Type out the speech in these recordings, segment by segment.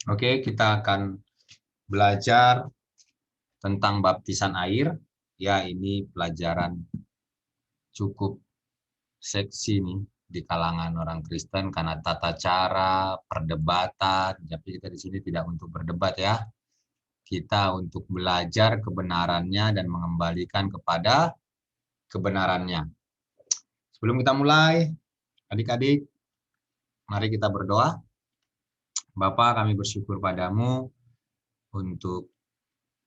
Oke, kita akan belajar tentang baptisan air. Ya, ini pelajaran cukup seksi nih di kalangan orang Kristen karena tata cara, perdebatan. Tapi kita di sini tidak untuk berdebat ya. Kita untuk belajar kebenarannya dan mengembalikan kepada kebenarannya. Sebelum kita mulai, adik-adik, mari kita berdoa. Bapa, kami bersyukur padamu untuk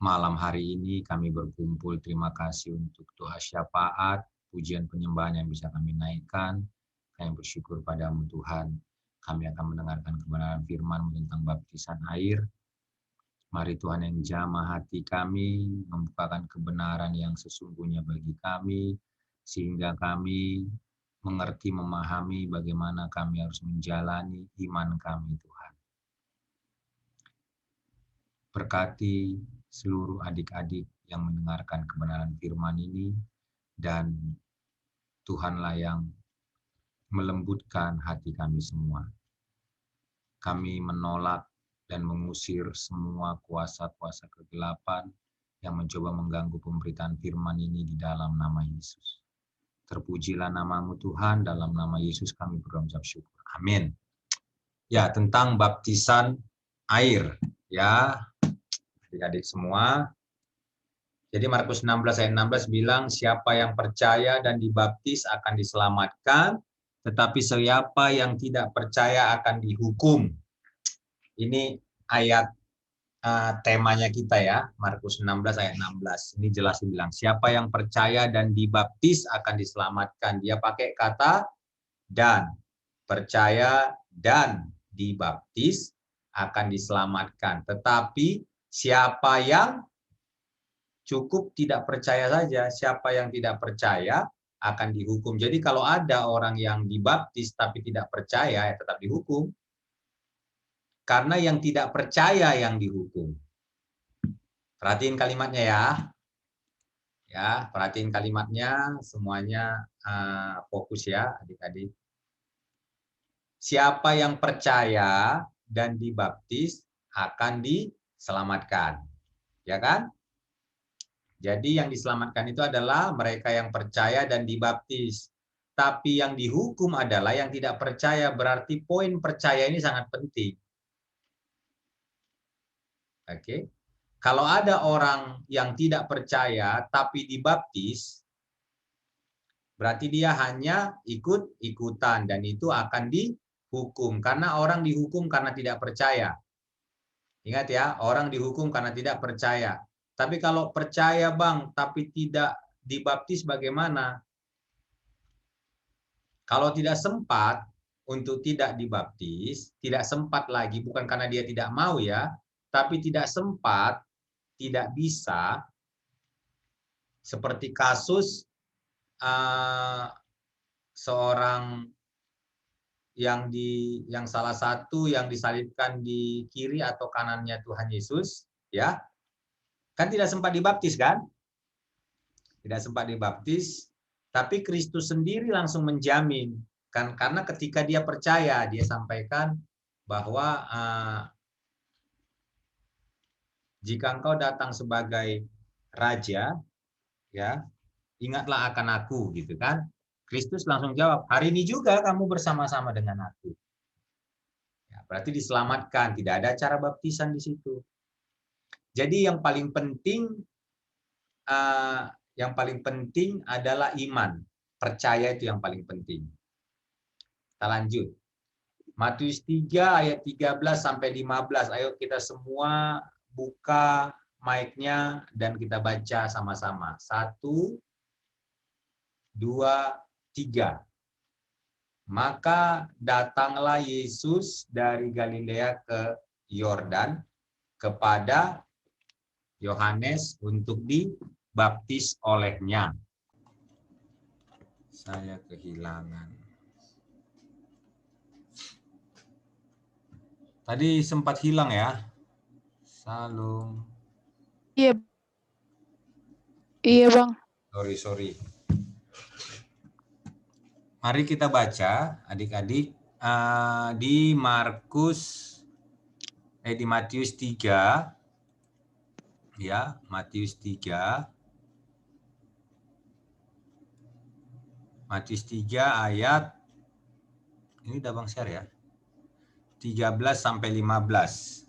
malam hari ini kami berkumpul. Terima kasih untuk doa syafaat, pujian penyembahan yang bisa kami naikkan. Kami bersyukur padamu Tuhan. Kami akan mendengarkan kebenaran firman tentang baptisan air. Mari Tuhan yang jamah hati kami, membukakan kebenaran yang sesungguhnya bagi kami, sehingga kami mengerti, memahami bagaimana kami harus menjalani iman kami Tuhan. Berkati seluruh adik-adik yang mendengarkan kebenaran firman ini, dan Tuhanlah yang melembutkan hati kami semua. Kami menolak dan mengusir semua kuasa-kuasa kegelapan yang mencoba mengganggu pemberitaan firman ini di dalam nama Yesus. Terpujilah namamu Tuhan, dalam nama Yesus kami berdoa mengucap syukur. Amin. Ya, tentang baptisan air. Ya, adik-adik semua. Jadi Markus 16 ayat 16 bilang, siapa yang percaya dan dibaptis akan diselamatkan, tetapi siapa yang tidak percaya akan dihukum. Ini ayat temanya kita ya, Markus 16 ayat 16. Ini jelas dibilang, siapa yang percaya dan dibaptis akan diselamatkan. Dia pakai kata dan, percaya dan dibaptis akan diselamatkan. Tetapi siapa yang cukup tidak percaya saja, siapa yang tidak percaya akan dihukum. Jadi kalau ada orang yang dibaptis tapi tidak percaya, ya tetap dihukum. Karena yang tidak percaya yang dihukum. Perhatiin kalimatnya ya. Ya, perhatiin kalimatnya, semuanya fokus ya adik-adik. Siapa yang percaya dan dibaptis akan diselamatkan. Ya kan? Jadi yang diselamatkan itu adalah mereka yang percaya dan dibaptis. Tapi yang dihukum adalah yang tidak percaya. Berarti poin percaya ini sangat penting. Oke. Kalau ada orang yang tidak percaya tapi dibaptis, berarti dia hanya ikut-ikutan dan itu akan dihukum. Karena orang dihukum karena tidak percaya. Ingat ya, orang dihukum karena tidak percaya. Tapi kalau percaya Bang, tapi tidak dibaptis bagaimana? Kalau tidak sempat untuk tidak dibaptis, tidak sempat lagi, bukan karena dia tidak mau ya, tapi tidak sempat, tidak bisa, seperti kasus seorang yang salah satu yang disalibkan di kiri atau kanannya Tuhan Yesus, ya, kan tidak sempat dibaptis kan? Tidak sempat dibaptis, tapi Kristus sendiri langsung menjamin kan, karena ketika dia percaya, dia sampaikan bahwa jika engkau datang sebagai raja, ya, ingatlah akan aku, gitu kan. Kristus langsung jawab, hari ini juga kamu bersama-sama dengan aku. Ya, berarti diselamatkan, tidak ada cara baptisan di situ. Jadi yang paling penting adalah iman, percaya itu yang paling penting. Kita lanjut. Matius 3 ayat 13 sampai 15. Ayo kita semua buka mic-nya dan kita baca sama-sama. 1, 2, 3. Maka datanglah Yesus dari Galilea ke Yordan kepada Yohanes untuk dibaptis olehnya. Saya kehilangan. Tadi sempat hilang ya. Salung. Iya. Iya, Bang. Sorry. Mari kita baca, adik-adik, di Markus Di Matius 3, ya, Matius 3 ayat, ini udah Bang share ya, 13 sampai 15.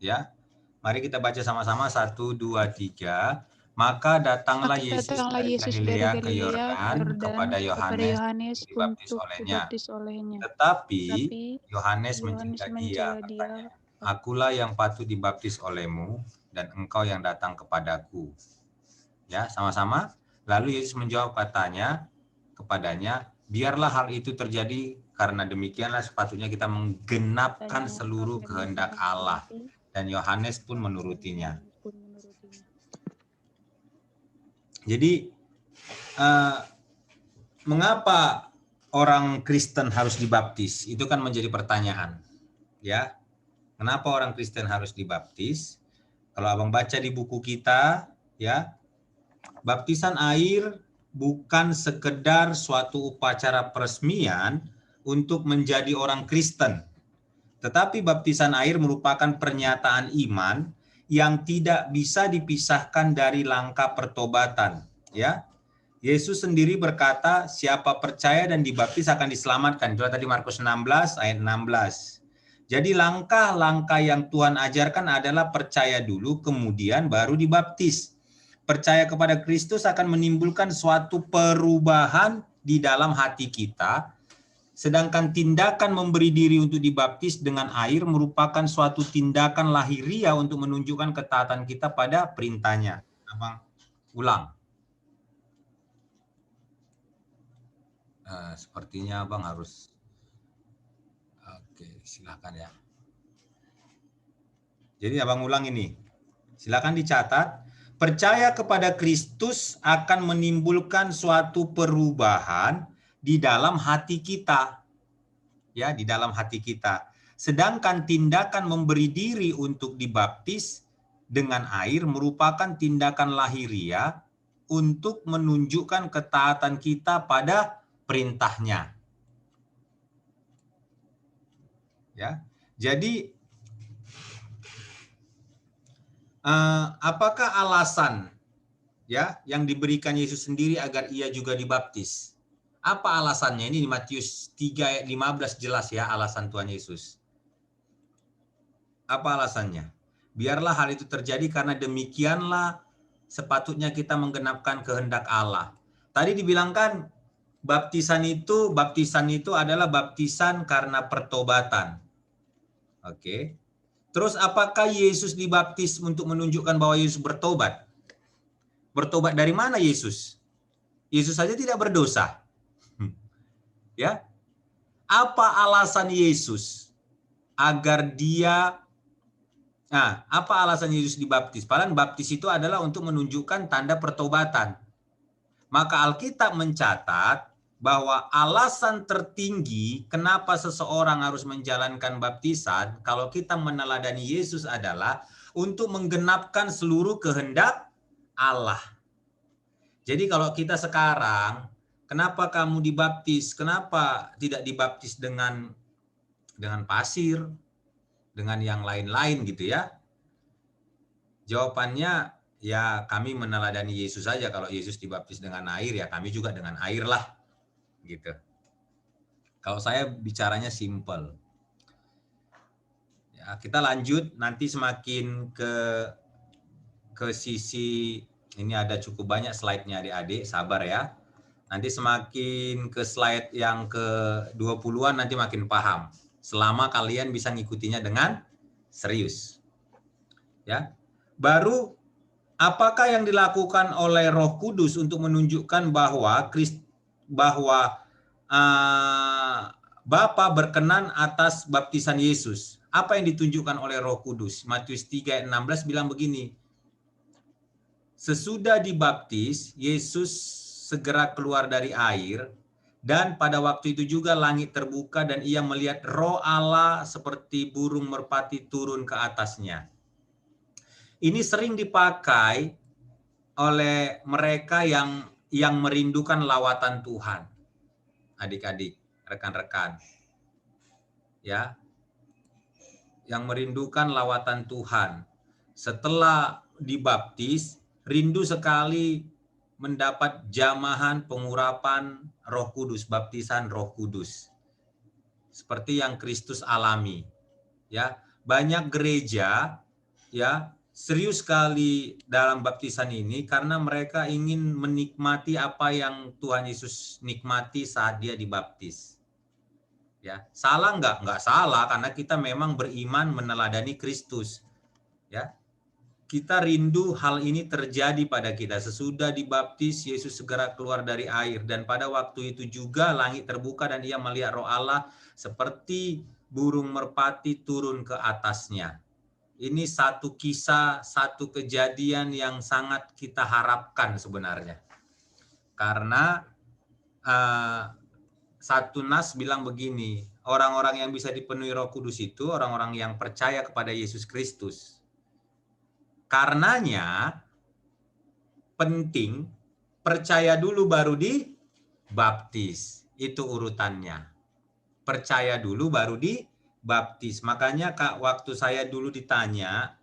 Ya, mari kita baca sama-sama, 1, 2, 3. Maka datanglah Yesus dari Galilea ke Yordan kepada Yohanes dibaptis olehnya. Tetapi Yohanes mencela dia, katanya, "Akulah yang patut dibaptis olehmu, dan engkau yang datang kepadaku." Ya, sama-sama. Lalu Yesus menjawab kepadanya, "Biarlah hal itu terjadi, karena demikianlah sepatutnya kita menggenapkan seluruh kehendak Allah." Dan Yohanes pun menurutinya. Jadi, mengapa orang Kristen harus dibaptis? Itu kan menjadi pertanyaan. Ya, kenapa orang Kristen harus dibaptis? Kalau Abang baca di buku kita, ya, baptisan air bukan sekedar suatu upacara peresmian untuk menjadi orang Kristen. Tetapi baptisan air merupakan pernyataan iman yang tidak bisa dipisahkan dari langkah pertobatan. Ya, Yesus sendiri berkata, siapa percaya dan dibaptis akan diselamatkan. Itu tadi Markus 16 ayat 16. Jadi langkah-langkah yang Tuhan ajarkan adalah percaya dulu, kemudian baru dibaptis. Percaya kepada Kristus akan menimbulkan suatu perubahan di dalam hati kita. Sedangkan tindakan memberi diri untuk dibaptis dengan air merupakan suatu tindakan lahiriah untuk menunjukkan ketaatan kita pada perintahnya. Abang ulang. Sepertinya Abang harus. Oke, silakan ya. Jadi Abang ulang ini. Silakan dicatat. Percaya kepada Kristus akan menimbulkan suatu perubahan di dalam hati kita. Ya, di dalam hati kita. Sedangkan tindakan memberi diri untuk dibaptis dengan air merupakan tindakan lahiriah untuk menunjukkan ketaatan kita pada perintahnya. Ya. Jadi apakah alasan ya yang diberikan Yesus sendiri agar ia juga dibaptis? Apa alasannya? Ini di Matius 3 ayat 15 jelas ya alasan Tuhan Yesus. Apa alasannya? Biarlah hal itu terjadi karena demikianlah sepatutnya kita menggenapkan kehendak Allah. Tadi dibilangkan baptisan itu adalah baptisan karena pertobatan. Oke. Terus apakah Yesus dibaptis untuk menunjukkan bahwa Yesus bertobat? Bertobat dari mana Yesus? Yesus saja tidak berdosa. Ya. Apa alasan Yesus agar apa alasan Yesus dibaptis? Padahal baptis itu adalah untuk menunjukkan tanda pertobatan. Maka Alkitab mencatat bahwa alasan tertinggi kenapa seseorang harus menjalankan baptisan, kalau kita meneladani Yesus, adalah untuk menggenapkan seluruh kehendak Allah. Jadi kalau kita sekarang, kenapa kamu dibaptis? Kenapa tidak dibaptis dengan pasir, dengan yang lain-lain gitu ya? Jawabannya, ya kami meneladani Yesus saja. Kalau Yesus dibaptis dengan air, ya kami juga dengan air lah. Gitu. Kalau saya bicaranya simple. Ya, kita lanjut, nanti semakin ke sisi, ini ada cukup banyak slide-nya adik-adik, sabar ya. Nanti semakin ke slide yang ke-20-an nanti makin paham. Selama kalian bisa ngikutinya dengan serius. Ya. Baru apakah yang dilakukan oleh Roh Kudus untuk menunjukkan bahwa Bapa berkenan atas baptisan Yesus? Apa yang ditunjukkan oleh Roh Kudus? Matius 3 ayat 16 bilang begini. Sesudah dibaptis, Yesus segera keluar dari air, dan pada waktu itu juga langit terbuka dan ia melihat Roh Allah seperti burung merpati turun ke atasnya. Ini sering dipakai oleh mereka yang merindukan lawatan Tuhan. Adik-adik, rekan-rekan. Ya. yang merindukan lawatan Tuhan. Setelah dibaptis, rindu sekali mendapat jamahan pengurapan Roh Kudus, baptisan Roh Kudus. Seperti yang Kristus alami. Ya, banyak gereja ya serius sekali dalam baptisan ini karena mereka ingin menikmati apa yang Tuhan Yesus nikmati saat dia dibaptis. Ya, salah nggak? Nggak salah, karena kita memang beriman meneladani Kristus. Ya, kita rindu hal ini terjadi pada kita. Sesudah dibaptis, Yesus segera keluar dari air. Dan pada waktu itu juga langit terbuka dan ia melihat Roh Allah seperti burung merpati turun ke atasnya. Ini satu kisah, satu kejadian yang sangat kita harapkan sebenarnya. Karena satu nas bilang begini, orang-orang yang bisa dipenuhi Roh Kudus itu orang-orang yang percaya kepada Yesus Kristus. Karenanya penting percaya dulu baru dibaptis. Itu urutannya. Percaya dulu baru dibaptis. Makanya Kak, waktu saya dulu ditanya,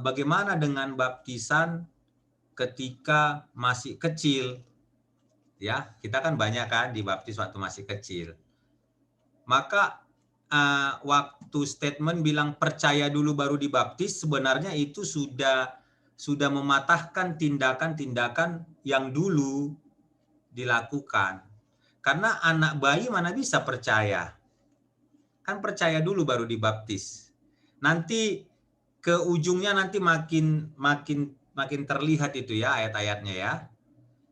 bagaimana dengan baptisan ketika masih kecil? Ya, kita kan banyak kan dibaptis waktu masih kecil. Maka waktu statement bilang percaya dulu baru dibaptis, sebenarnya itu sudah mematahkan tindakan-tindakan yang dulu dilakukan. Karena anak bayi mana bisa percaya? Kan percaya dulu baru dibaptis. Nanti ke ujungnya nanti makin terlihat itu ya ayat-ayatnya ya.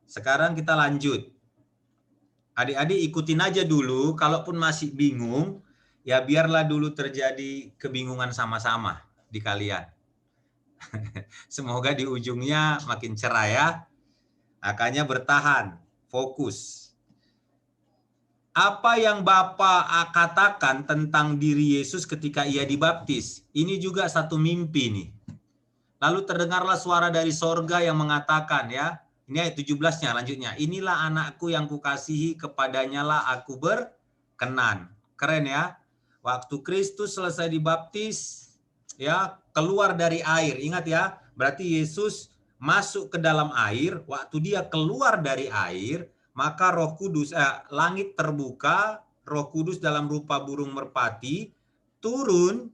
Sekarang kita lanjut. Adik-adik ikutin aja dulu, kalaupun masih bingung, ya biarlah dulu terjadi kebingungan sama-sama di kalian. Semoga di ujungnya makin cerah ya. Makanya bertahan, fokus. Apa yang Bapak katakan tentang diri Yesus ketika ia dibaptis, ini juga satu mimpi nih. Lalu terdengarlah suara dari sorga yang mengatakan ya, ini ayat 17-nya lanjutnya. Inilah anakku yang kukasihi, kepadanya lah aku berkenan. Keren ya. Waktu Kristus selesai dibaptis, ya keluar dari air. Ingat ya, berarti Yesus masuk ke dalam air. Waktu dia keluar dari air, maka Roh Kudus, langit terbuka, Roh Kudus dalam rupa burung merpati turun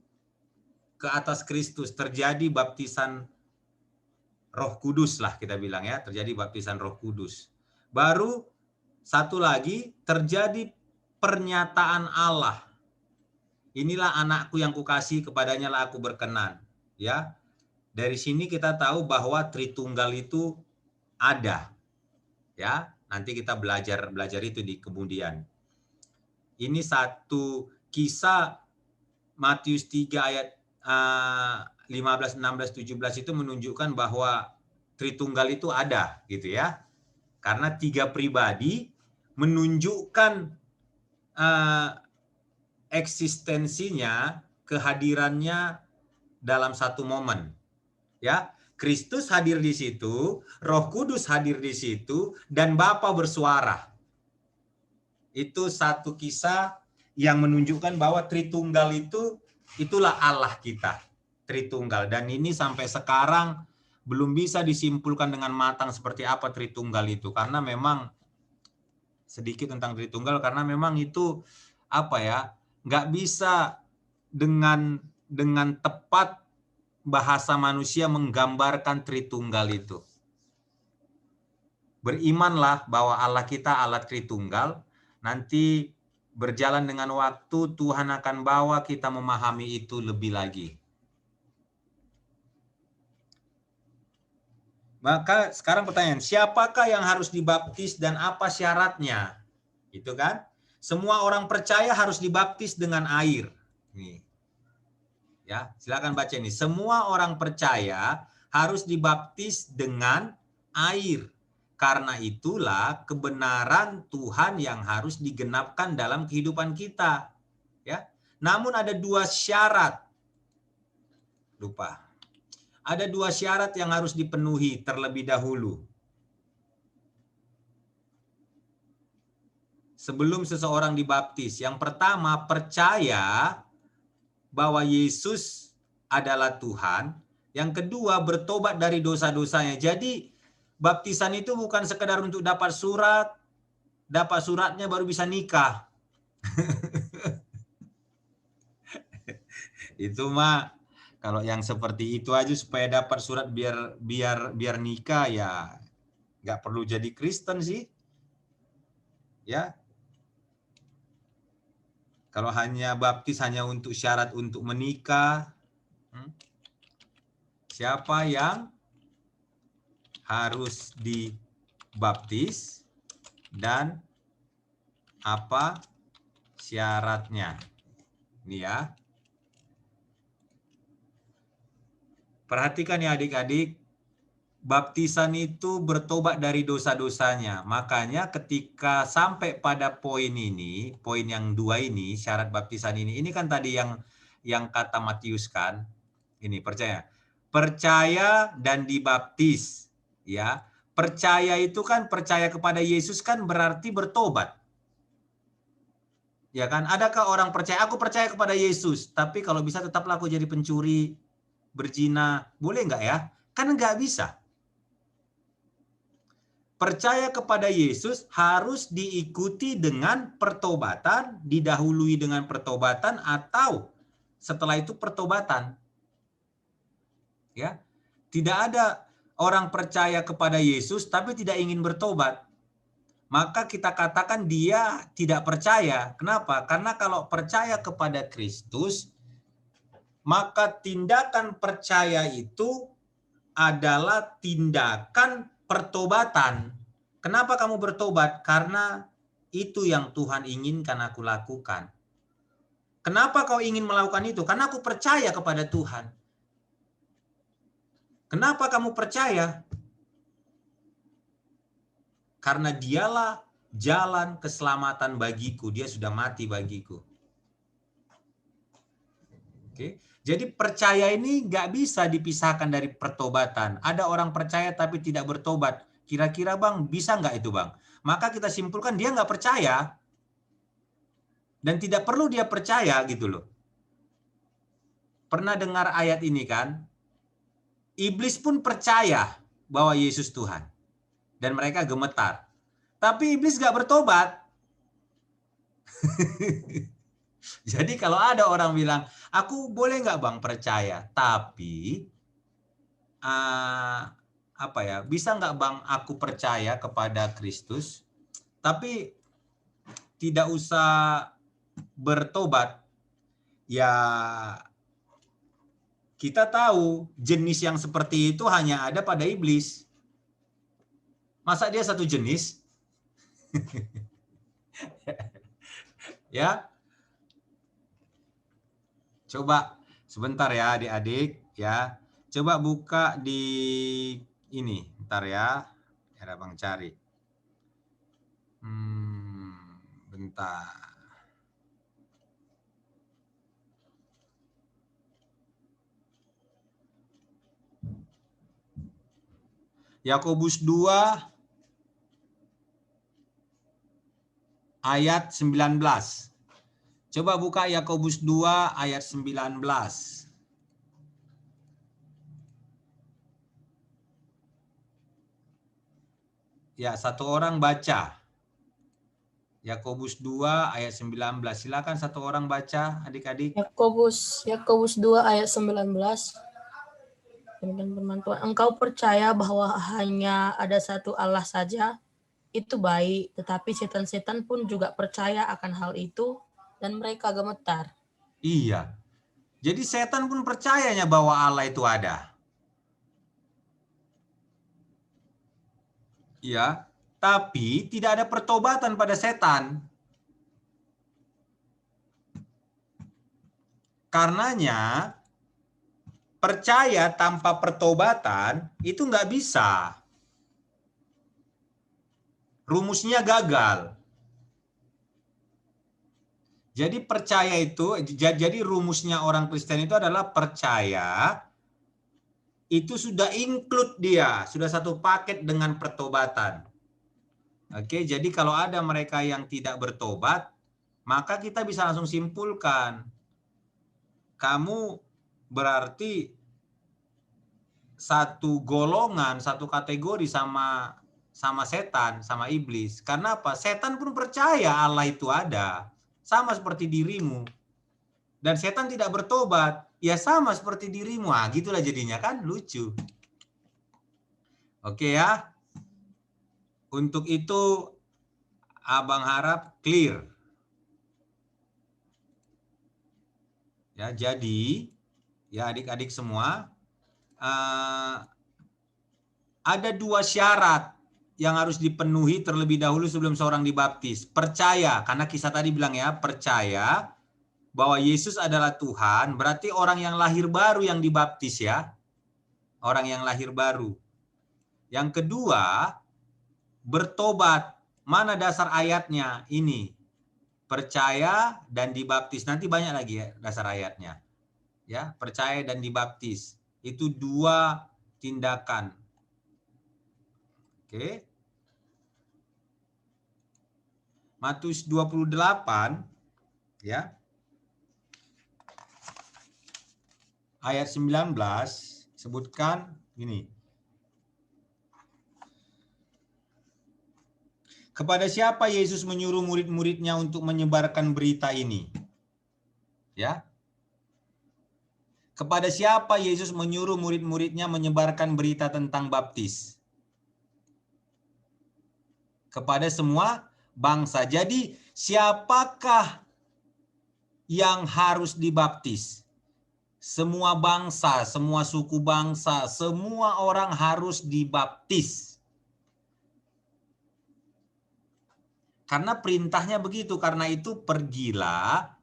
ke atas Kristus. Terjadi baptisan Roh Kudus lah kita bilang ya, terjadi baptisan Roh Kudus. Baru satu lagi terjadi pernyataan Allah. Inilah anakku yang kukasihi, kepadanya lah aku berkenan. Ya, dari sini kita tahu bahwa Tritunggal itu ada. Ya, nanti kita belajar itu di kemudian. Ini satu kisah Matius 3 ayat 15, 16, 17 itu menunjukkan bahwa Tritunggal itu ada gitu ya. Karena tiga pribadi menunjukkan eksistensinya, kehadirannya dalam satu momen. Ya, Kristus hadir di situ, Roh Kudus hadir di situ, dan Bapa bersuara. Itu satu kisah yang menunjukkan bahwa Tritunggal itulah Allah kita, Tritunggal. Dan ini sampai sekarang belum bisa disimpulkan dengan matang seperti apa Tritunggal itu, karena memang sedikit tentang Tritunggal, karena memang itu apa ya, nggak bisa dengan tepat bahasa manusia menggambarkan Tritunggal itu. Berimanlah bahwa Allah kita Allah Tritunggal. Nanti berjalan dengan waktu Tuhan akan bawa kita memahami itu lebih lagi. Maka sekarang pertanyaan, siapakah yang harus dibaptis dan apa syaratnya? Itu kan? Semua orang percaya harus dibaptis dengan air. Nih. Ya, silakan baca ini. Semua orang percaya harus dibaptis dengan air. Karena itulah kebenaran Tuhan yang harus digenapkan dalam kehidupan kita. Ya. Namun ada dua syarat. Lupa. Ada dua syarat yang harus dipenuhi terlebih dahulu. Sebelum seseorang dibaptis. Yang pertama, percaya bahwa Yesus adalah Tuhan. Yang kedua, bertobat dari dosa-dosanya. Jadi baptisan itu bukan sekedar untuk dapat suratnya baru bisa nikah. Itu mah kalau yang seperti itu aja supaya dapat surat biar nikah, ya nggak perlu jadi Kristen sih. Ya. Kalau hanya baptis hanya untuk syarat untuk menikah, siapa yang harus dibaptis dan apa syaratnya? Ini ya. Perhatikan ya adik-adik, baptisan itu bertobat dari dosa-dosanya. Makanya ketika sampai pada poin ini, poin yang 2 ini, syarat baptisan ini kan tadi yang kata Matius kan, ini percaya dan dibaptis, ya. Percaya itu kan percaya kepada Yesus kan berarti bertobat. Ya kan? Adakah orang percaya, aku percaya kepada Yesus, tapi kalau bisa tetaplah aku jadi pencuri, berzina, boleh nggak ya? Kan nggak bisa. Percaya kepada Yesus harus diikuti dengan pertobatan, didahului dengan pertobatan, atau setelah itu pertobatan. Ya, tidak ada orang percaya kepada Yesus tapi tidak ingin bertobat. Maka kita katakan dia tidak percaya. Kenapa? Karena kalau percaya kepada Kristus, maka tindakan percaya itu adalah tindakan pertobatan. Kenapa kamu bertobat? Karena itu yang Tuhan inginkan aku lakukan. Kenapa kau ingin melakukan itu? Karena aku percaya kepada Tuhan. Kenapa kamu percaya? Karena dialah jalan keselamatan bagiku. Dia sudah mati bagiku. Oke. Jadi percaya ini nggak bisa dipisahkan dari pertobatan. Ada orang percaya tapi tidak bertobat. Kira-kira Bang, bisa nggak itu Bang? Maka kita simpulkan dia nggak percaya. Dan tidak perlu dia percaya gitu loh. Pernah dengar ayat ini kan? Iblis pun percaya bahwa Yesus Tuhan. Dan mereka gemetar. Tapi iblis nggak bertobat. Jadi kalau ada orang bilang, aku boleh nggak Bang percaya? Tapi bisa nggak Bang aku percaya kepada Kristus, tapi tidak usah bertobat? Ya kita tahu jenis yang seperti itu hanya ada pada iblis. Masa dia satu jenis? Ya. Coba sebentar ya adik-adik ya. Coba buka di ini, bentar ya. Ada Bang cari. Bentar. Yakobus 2 ayat 19. Coba buka Yakobus 2 ayat 19. Ya, satu orang baca. Yakobus 2 ayat 19. Silakan satu orang baca, adik-adik. Yakobus 2 ayat 19. Demikian firman Tuhan, engkau percaya bahwa hanya ada satu Allah saja, itu baik, tetapi setan-setan pun juga percaya akan hal itu dan mereka gemetar. Iya. Jadi setan pun percayanya bahwa Allah itu ada. Ya, tapi tidak ada pertobatan pada setan. Karenanya percaya tanpa pertobatan itu nggak bisa. Rumusnya gagal. Jadi percaya itu, jadi rumusnya orang Kristen itu adalah percaya itu sudah include dia, sudah satu paket dengan pertobatan. Oke, jadi kalau ada mereka yang tidak bertobat, maka kita bisa langsung simpulkan. kamu berarti satu golongan, satu kategori sama setan, sama iblis. Karena apa? Setan pun percaya Allah itu ada. Sama seperti dirimu. Dan setan tidak bertobat. Ya sama seperti dirimu. Ah, gitulah jadinya kan, lucu. Oke ya. Untuk itu Abang harap clear. Ya, jadi ya adik-adik semua, ada 2 syarat yang harus dipenuhi terlebih dahulu sebelum seorang dibaptis. Percaya, karena kisah tadi bilang ya, percaya bahwa Yesus adalah Tuhan, berarti orang yang lahir baru yang dibaptis ya. Orang yang lahir baru. Yang kedua, bertobat. Mana dasar ayatnya? Ini. Percaya dan dibaptis. Nanti banyak lagi ya dasar ayatnya. Ya, percaya dan dibaptis. Itu 2 tindakan. Oke. Matius 28 ya. Ayat 19 sebutkan gini. Kepada siapa Yesus menyuruh murid-muridnya untuk menyebarkan berita ini? Ya. Kepada siapa Yesus menyuruh murid-muridnya menyebarkan berita tentang baptis? Kepada semua bangsa. Jadi siapakah yang harus dibaptis? Semua bangsa, semua suku bangsa, semua orang harus dibaptis. Karena perintahnya begitu, karena itu pergilah,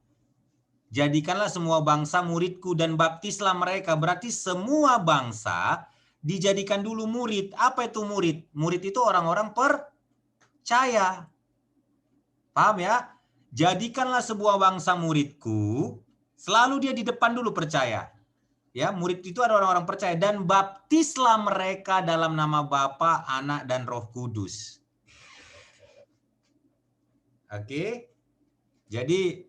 jadikanlah semua bangsa muridku dan baptislah mereka. Berarti semua bangsa dijadikan dulu murid. Apa itu murid? Murid itu orang-orang percaya. Paham ya? Jadikanlah sebuah bangsa muridku, selalu dia di depan dulu percaya. Ya, murid itu ada orang-orang percaya dan baptislah mereka dalam nama Bapa, Anak dan Roh Kudus. Oke. Jadi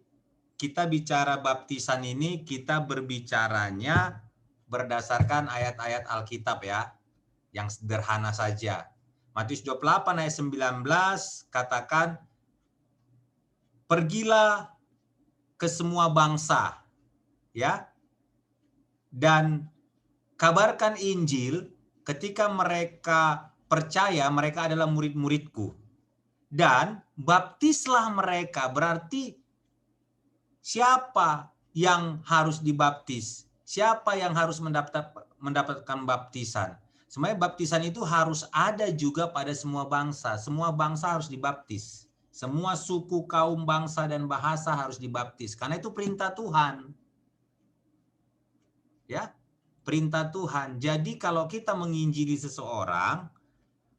kita bicara baptisan ini, kita berbicaranya berdasarkan ayat-ayat Alkitab ya, yang sederhana saja. Matius 28 ayat 19 katakan, pergilah ke semua bangsa, ya, dan kabarkan Injil. Ketika mereka percaya, mereka adalah murid-muridku. Dan baptislah mereka, berarti siapa yang harus dibaptis? Siapa yang harus mendapatkan baptisan? Sebenarnya baptisan itu harus ada juga pada semua bangsa. Semua bangsa harus dibaptis. Semua suku, kaum, bangsa, dan bahasa harus dibaptis. Karena itu perintah Tuhan. Ya, perintah Tuhan. Jadi kalau kita menginjili seseorang,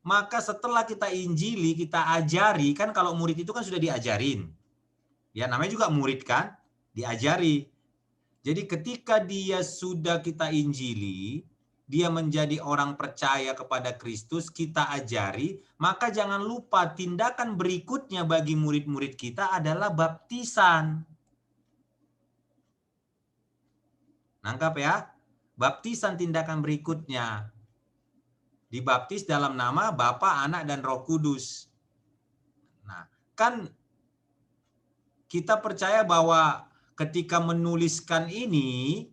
maka setelah kita injili, kita ajari, kan kalau murid itu kan sudah diajarin. Ya, namanya juga murid kan, diajari. Jadi ketika dia sudah kita injili, dia menjadi orang percaya kepada Kristus, kita ajari, maka jangan lupa tindakan berikutnya bagi murid-murid kita adalah baptisan. Nangkap ya? Baptisan tindakan berikutnya. Dibaptis dalam nama Bapa, Anak, dan Roh Kudus. Nah, kan kita percaya bahwa ketika menuliskan ini,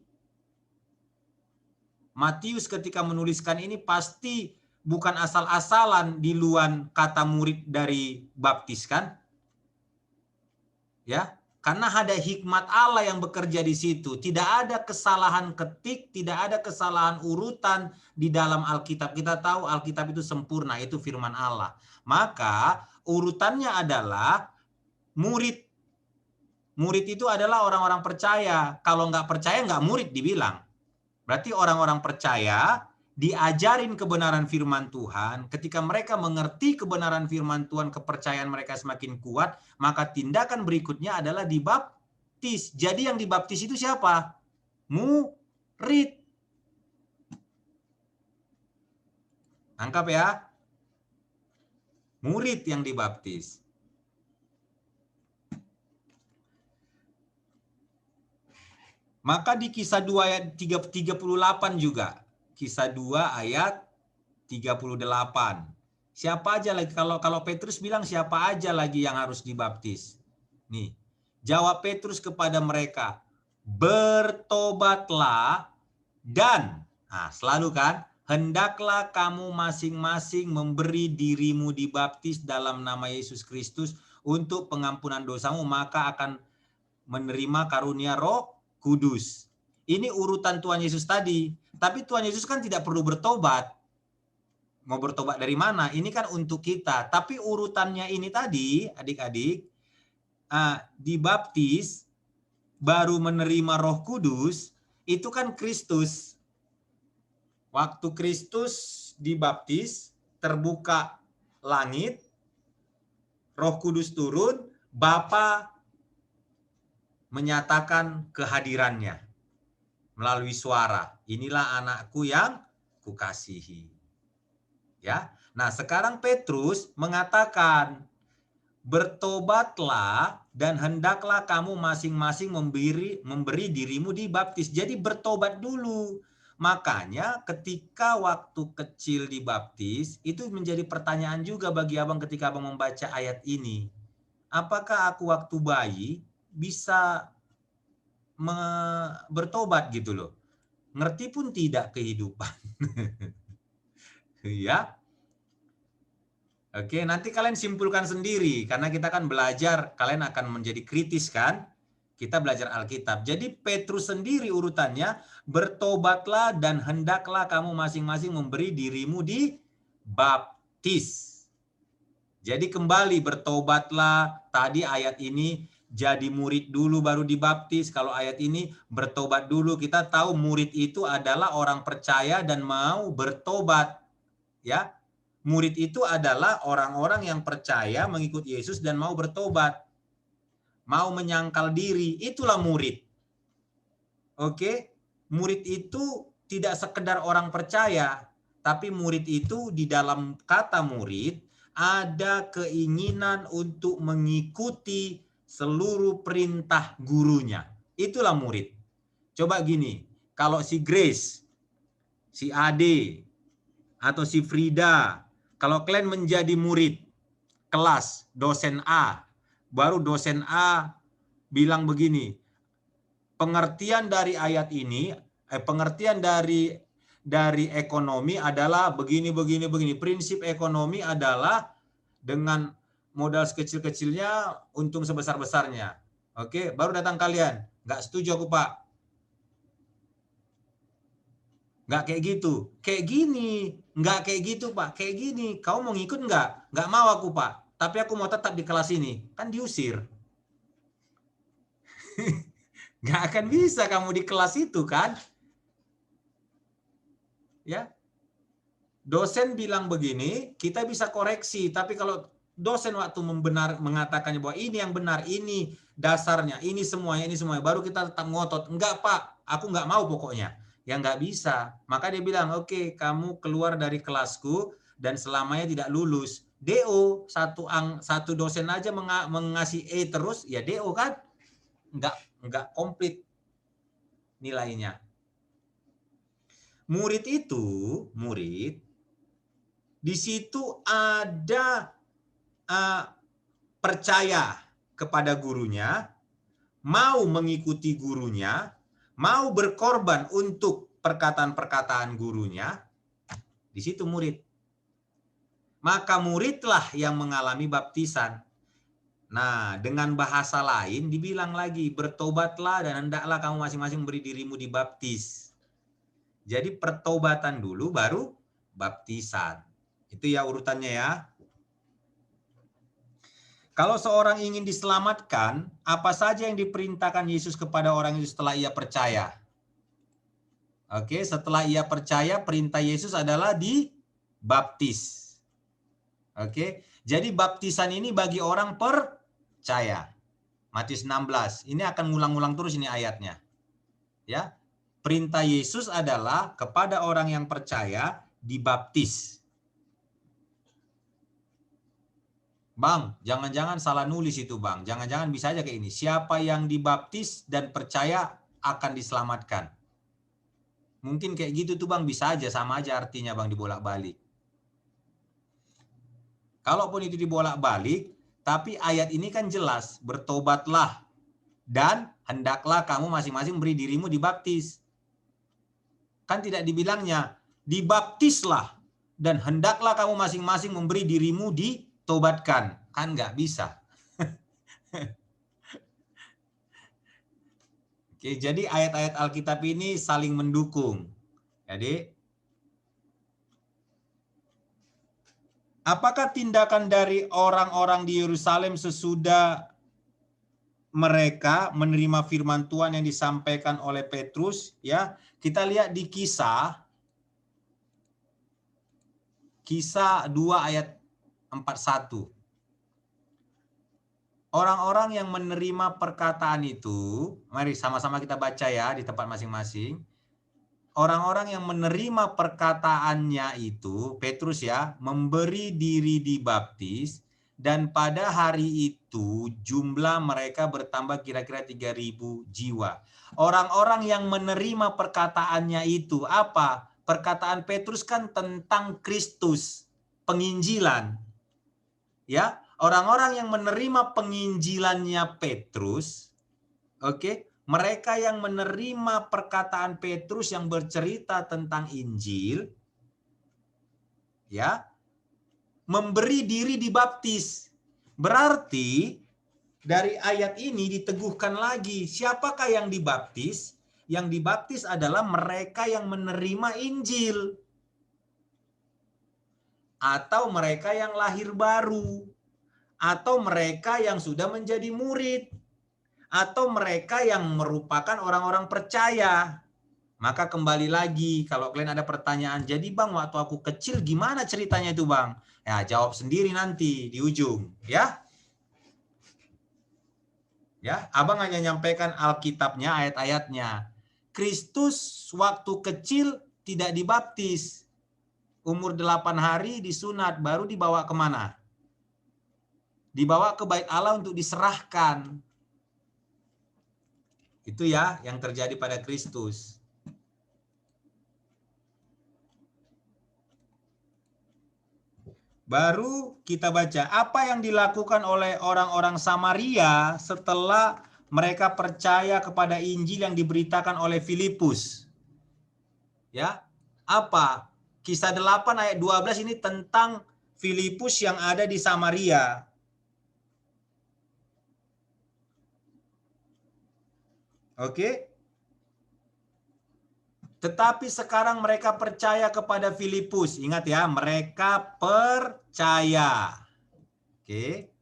Matius ketika menuliskan ini pasti bukan asal-asalan di luar kata murid dari baptis kan? Ya, karena ada hikmat Allah yang bekerja di situ. Tidak ada kesalahan ketik, tidak ada kesalahan urutan di dalam Alkitab. Kita tahu Alkitab itu sempurna, itu firman Allah. Maka urutannya adalah murid. Murid itu adalah orang-orang percaya. Kalau nggak percaya nggak murid dibilang. Berarti orang-orang percaya diajarin kebenaran firman Tuhan. Ketika mereka mengerti kebenaran firman Tuhan, kepercayaan mereka semakin kuat, maka tindakan berikutnya adalah dibaptis. Jadi yang dibaptis itu siapa? Murid. Tangkap ya? Murid yang dibaptis. Maka di Kisah 2 ayat 38 juga. Kisah 2 ayat 38. Siapa aja lagi, kalau Petrus bilang siapa aja lagi yang harus dibaptis? Nih, jawab Petrus kepada mereka, bertobatlah dan, nah selalu kan, hendaklah kamu masing-masing memberi dirimu dibaptis dalam nama Yesus Kristus untuk pengampunan dosamu, maka akan menerima karunia Roh Kudus. Ini urutan Tuhan Yesus tadi. Tapi Tuhan Yesus kan tidak perlu bertobat. Mau bertobat dari mana? Ini kan untuk kita. Tapi urutannya ini tadi, adik-adik, dibaptis, baru menerima Roh Kudus, itu kan Kristus. Waktu Kristus dibaptis, terbuka langit, Roh Kudus turun, Bapa menyatakan kehadirannya melalui suara. Inilah anakku yang kukasihi. Ya. Nah, sekarang Petrus mengatakan, bertobatlah dan hendaklah kamu masing-masing memberi dirimu dibaptis. Jadi bertobat dulu. Makanya ketika waktu kecil dibaptis, itu menjadi pertanyaan juga bagi abang ketika abang membaca ayat ini. Apakah aku waktu bayi bisa bertobat gitu loh? Ngerti pun tidak kehidupan. Ya. Oke, nanti kalian simpulkan sendiri karena kita kan belajar, kalian akan menjadi kritis kan? Kita belajar Alkitab. Jadi Petrus sendiri urutannya, bertobatlah dan hendaklah kamu masing-masing memberi dirimu dibaptis. Jadi kembali bertobatlah, tadi ayat ini jadi murid dulu baru dibaptis. Kalau ayat ini bertobat dulu, kita tahu murid itu adalah orang percaya dan mau bertobat. Ya. Murid itu adalah orang-orang yang percaya mengikut Yesus dan mau bertobat. Mau menyangkal diri, itulah murid. Oke? Murid itu tidak sekedar orang percaya, tapi murid itu di dalam kata murid ada keinginan untuk mengikuti seluruh perintah gurunya. Itulah murid. Coba gini, kalau si Grace, si Ade, atau si Frida, kalau kalian menjadi murid kelas dosen A, baru dosen A bilang begini, pengertian dari ayat ini, pengertian dari ekonomi adalah begini. Prinsip ekonomi adalah dengan modal sekecil-kecilnya, untung sebesar-besarnya. Oke, baru datang kalian, nggak setuju aku Pak. Nggak kayak gitu. Kayak gini. Nggak kayak gitu, Pak. Kayak gini. Kau mau ngikut nggak? Nggak mau aku, Pak. Tapi aku mau tetap di kelas ini. Kan diusir. Nggak akan bisa kamu di kelas itu, kan? Ya. Dosen bilang begini, kita bisa koreksi. Tapi kalau dosen waktu mengatakannya bahwa ini yang benar, ini dasarnya, ini semuanya, baru kita tetap ngotot. Enggak, Pak. Aku nggak mau pokoknya. Ya nggak bisa. Maka dia bilang, oke, kamu keluar dari kelasku dan selamanya tidak lulus. DO, satu dosen aja mengasih E terus, ya DO kan? Nggak komplit nilainya. Murid di situ ada percaya kepada gurunya, mau mengikuti gurunya, mau berkorban untuk perkataan-perkataan gurunya, di situ murid. Maka muridlah yang mengalami baptisan. Nah, dengan bahasa lain dibilang lagi, bertobatlah dan hendaklah kamu masing-masing beri dirimu dibaptis. Jadi pertobatan dulu baru baptisan. Itu ya urutannya ya. Kalau seorang ingin diselamatkan, apa saja yang diperintahkan Yesus kepada orang itu setelah ia percaya? Oke, setelah ia percaya, perintah Yesus adalah dibaptis. Oke, jadi baptisan ini bagi orang percaya. Matius 16. Ini akan ngulang-ngulang terus ini ayatnya. Ya. Perintah Yesus adalah kepada orang yang percaya dibaptis. Bang, jangan-jangan salah nulis itu, Bang. Jangan-jangan bisa aja kayak ini. Siapa yang dibaptis dan percaya akan diselamatkan. Mungkin kayak gitu tuh Bang, bisa aja, sama aja artinya Bang dibolak-balik. Kalaupun itu dibolak-balik, tapi ayat ini kan jelas, bertobatlah dan hendaklah kamu masing-masing beri dirimu dibaptis. Kan tidak dibilangnya, dibaptislah dan hendaklah kamu masing-masing memberi dirimu ditobatkan. Kan nggak bisa. Oke, jadi ayat-ayat Alkitab ini saling mendukung. Jadi, apakah tindakan dari orang-orang di Yerusalem sesudah mereka menerima firman Tuhan yang disampaikan oleh Petrus, ya? Kita lihat di Kisah 2 ayat 41. Orang-orang yang menerima perkataan itu, mari sama-sama kita baca ya di tempat masing-masing. Orang-orang yang menerima perkataannya itu, Petrus ya, memberi diri dibaptis, dan pada hari itu jumlah mereka bertambah kira-kira 3.000 jiwa. Orang-orang yang menerima perkataannya itu apa? Perkataan Petrus kan tentang Kristus, penginjilan. Ya, orang-orang yang menerima penginjilannya Petrus, oke, mereka yang menerima perkataan Petrus yang bercerita tentang Injil, ya, memberi diri dibaptis. Berarti dari ayat ini diteguhkan lagi, siapakah yang dibaptis? Yang dibaptis adalah mereka yang menerima Injil. Atau mereka yang lahir baru. Atau mereka yang sudah menjadi murid. Atau mereka yang merupakan orang-orang percaya. Maka kembali lagi, kalau kalian ada pertanyaan, jadi Bang, waktu aku kecil gimana ceritanya itu Bang? Ya, jawab sendiri nanti di ujung, ya. Ya, Abang hanya nyampaikan Alkitabnya, ayat-ayatnya. Kristus waktu kecil tidak dibaptis. Umur 8 hari disunat, baru dibawa kemana? Dibawa ke bait Allah untuk diserahkan. Itu ya yang terjadi pada Kristus. Baru kita baca apa yang dilakukan oleh orang-orang Samaria setelah mereka percaya kepada Injil yang diberitakan oleh Filipus. Ya, apa? Kisah 8 ayat 12 ini tentang Filipus yang ada di Samaria. Oke? Tetapi sekarang mereka percaya kepada Filipus. Ingat ya, mereka percaya. Oke?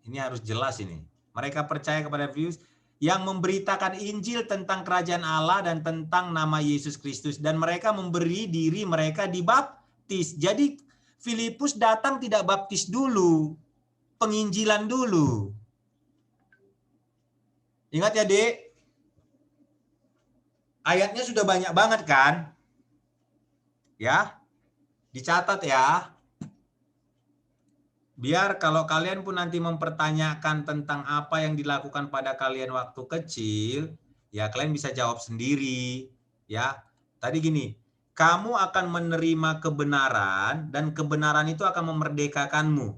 Ini harus jelas ini. Mereka percaya kepada Filipus yang memberitakan Injil tentang kerajaan Allah dan tentang nama Yesus Kristus. Dan mereka memberi diri mereka dibaptis. Jadi Filipus datang tidak baptis dulu. Penginjilan dulu. Ingat ya, Dek. Ayatnya sudah banyak banget kan? Ya. Dicatat ya. Biar kalau kalian pun nanti mempertanyakan tentang apa yang dilakukan pada kalian waktu kecil, ya kalian bisa jawab sendiri. Ya, tadi gini, kamu akan menerima kebenaran dan kebenaran itu akan memerdekakanmu.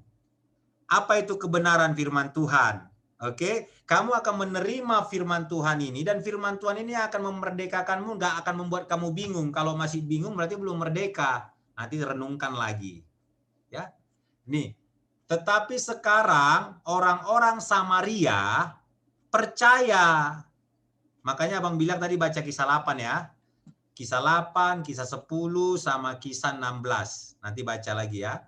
Apa itu kebenaran firman Tuhan? Oke, kamu akan menerima firman Tuhan ini dan firman Tuhan ini akan memerdekakanmu, nggak akan membuat kamu bingung. Kalau masih bingung berarti belum merdeka. Nanti renungkan lagi. Ya, nih. Tetapi sekarang orang-orang Samaria percaya. Makanya Abang bilang tadi baca kisah 8 ya. Kisah 8, kisah 10, sama kisah 16. Nanti baca lagi ya.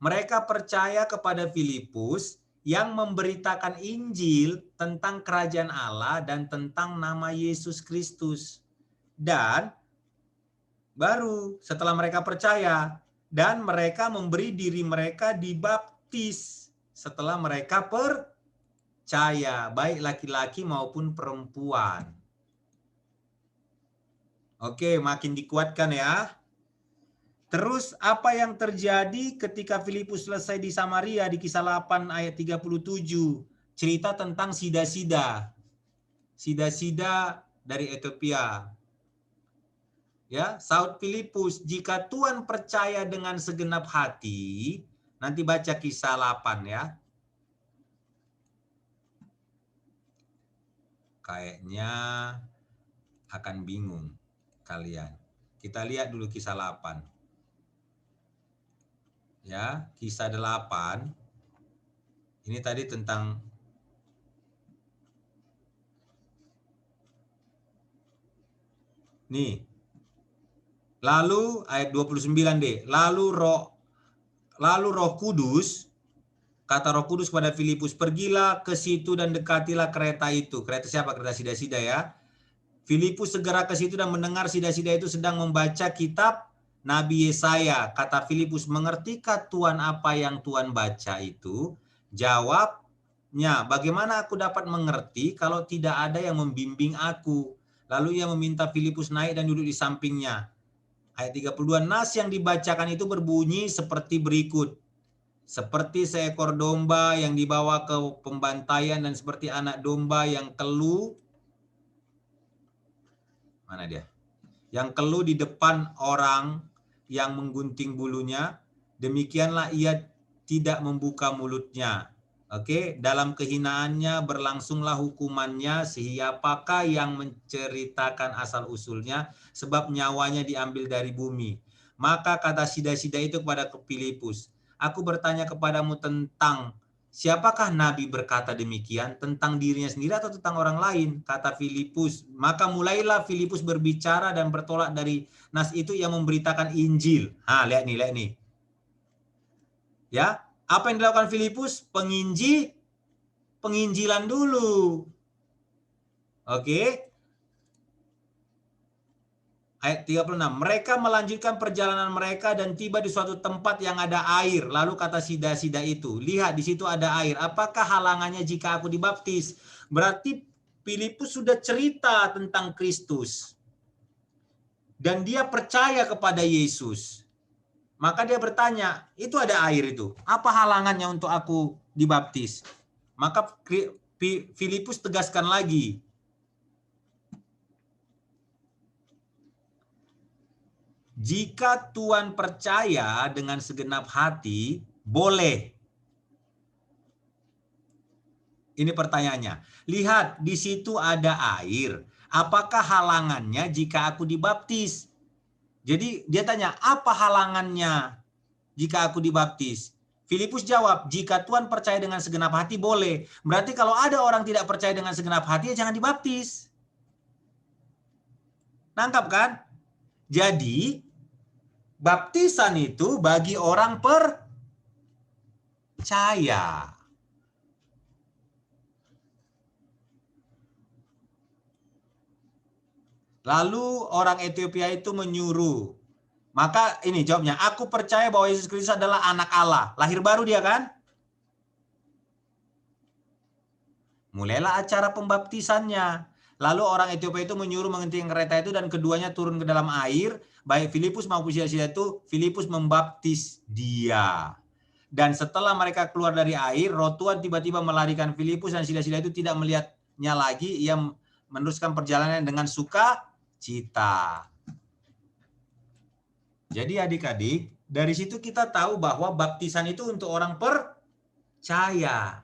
Mereka percaya kepada Filipus yang memberitakan Injil tentang kerajaan Allah dan tentang nama Yesus Kristus. Dan baru setelah mereka percaya, dan mereka memberi diri mereka dibaptis setelah mereka percaya, baik laki-laki maupun perempuan. Oke, makin dikuatkan ya. Terus apa yang terjadi ketika Filipus selesai di Samaria di kisah 8 ayat 37. Cerita tentang sida-sida. sida-sida dari Ethiopia. Ya, saud Filipus, jika Tuhan percaya dengan segenap hati, nanti baca Kisah 8 ya. Kayaknya akan bingung kalian. Kita lihat dulu Kisah 8. Ya, Kisah 8. Ini tadi tentang nih. Lalu ayat 29D. Lalu Roh Kudus, kata Roh Kudus kepada Filipus, pergilah ke situ dan dekatilah kereta itu. Kereta siapa? Kereta sida-sida ya. Filipus segera ke situ dan mendengar sida-sida itu sedang membaca kitab Nabi Yesaya. Kata Filipus, mengertikah Tuhan apa yang Tuhan baca itu? Jawabnya, bagaimana aku dapat mengerti kalau tidak ada yang membimbing aku? Lalu ia meminta Filipus naik dan duduk di sampingnya. Ayat 32, nas yang dibacakan itu berbunyi seperti berikut. Seperti seekor domba yang dibawa ke pembantaian dan seperti anak domba yang keluh. Mana dia? Yang keluh di depan orang yang menggunting bulunya. Demikianlah ia tidak membuka mulutnya. Oke, dalam kehinaannya berlangsunglah hukumannya, siapakah yang menceritakan asal-usulnya, sebab nyawanya diambil dari bumi. Maka kata sida-sida itu kepada Filipus, aku bertanya kepadamu tentang siapakah Nabi berkata demikian, tentang dirinya sendiri atau tentang orang lain? Kata Filipus, maka mulailah Filipus berbicara dan bertolak dari nas itu yang memberitakan Injil. Lihat nih. Ya, apa yang dilakukan Filipus? Penginjilan dulu. Oke. Ayat 36. Mereka melanjutkan perjalanan mereka dan tiba di suatu tempat yang ada air. Lalu kata sida-sida itu, lihat di situ ada air. Apakah halangannya jika aku dibaptis? Berarti Filipus sudah cerita tentang Kristus. Dan dia percaya kepada Yesus. Maka dia bertanya, itu ada air itu. Apa halangannya untuk aku dibaptis? Maka Filipus tegaskan lagi. Jika Tuhan percaya dengan segenap hati, boleh. Ini pertanyaannya. Lihat, di situ ada air. Apakah halangannya jika aku dibaptis? Jadi dia tanya, apa halangannya jika aku dibaptis? Filipus jawab, jika Tuhan percaya dengan segenap hati, boleh. Berarti kalau ada orang tidak percaya dengan segenap hati, ya jangan dibaptis. Nangkap kan? Jadi, baptisan itu bagi orang percaya. Lalu orang Ethiopia itu menyuruh. Maka ini jawabnya, aku percaya bahwa Yesus Kristus adalah anak Allah. Lahir baru dia kan? Mulailah acara pembaptisannya. Lalu orang Ethiopia itu menyuruh menghentikan kereta itu dan keduanya turun ke dalam air. Baik Filipus maupun sida-sida itu, Filipus membaptis dia. Dan setelah mereka keluar dari air, Roh Tuhan tiba-tiba melarikan Filipus dan sida-sida itu tidak melihatnya lagi. Ia meneruskan perjalanan dengan sukacita. Jadi adik-adik, dari situ kita tahu bahwa baptisan itu untuk orang percaya.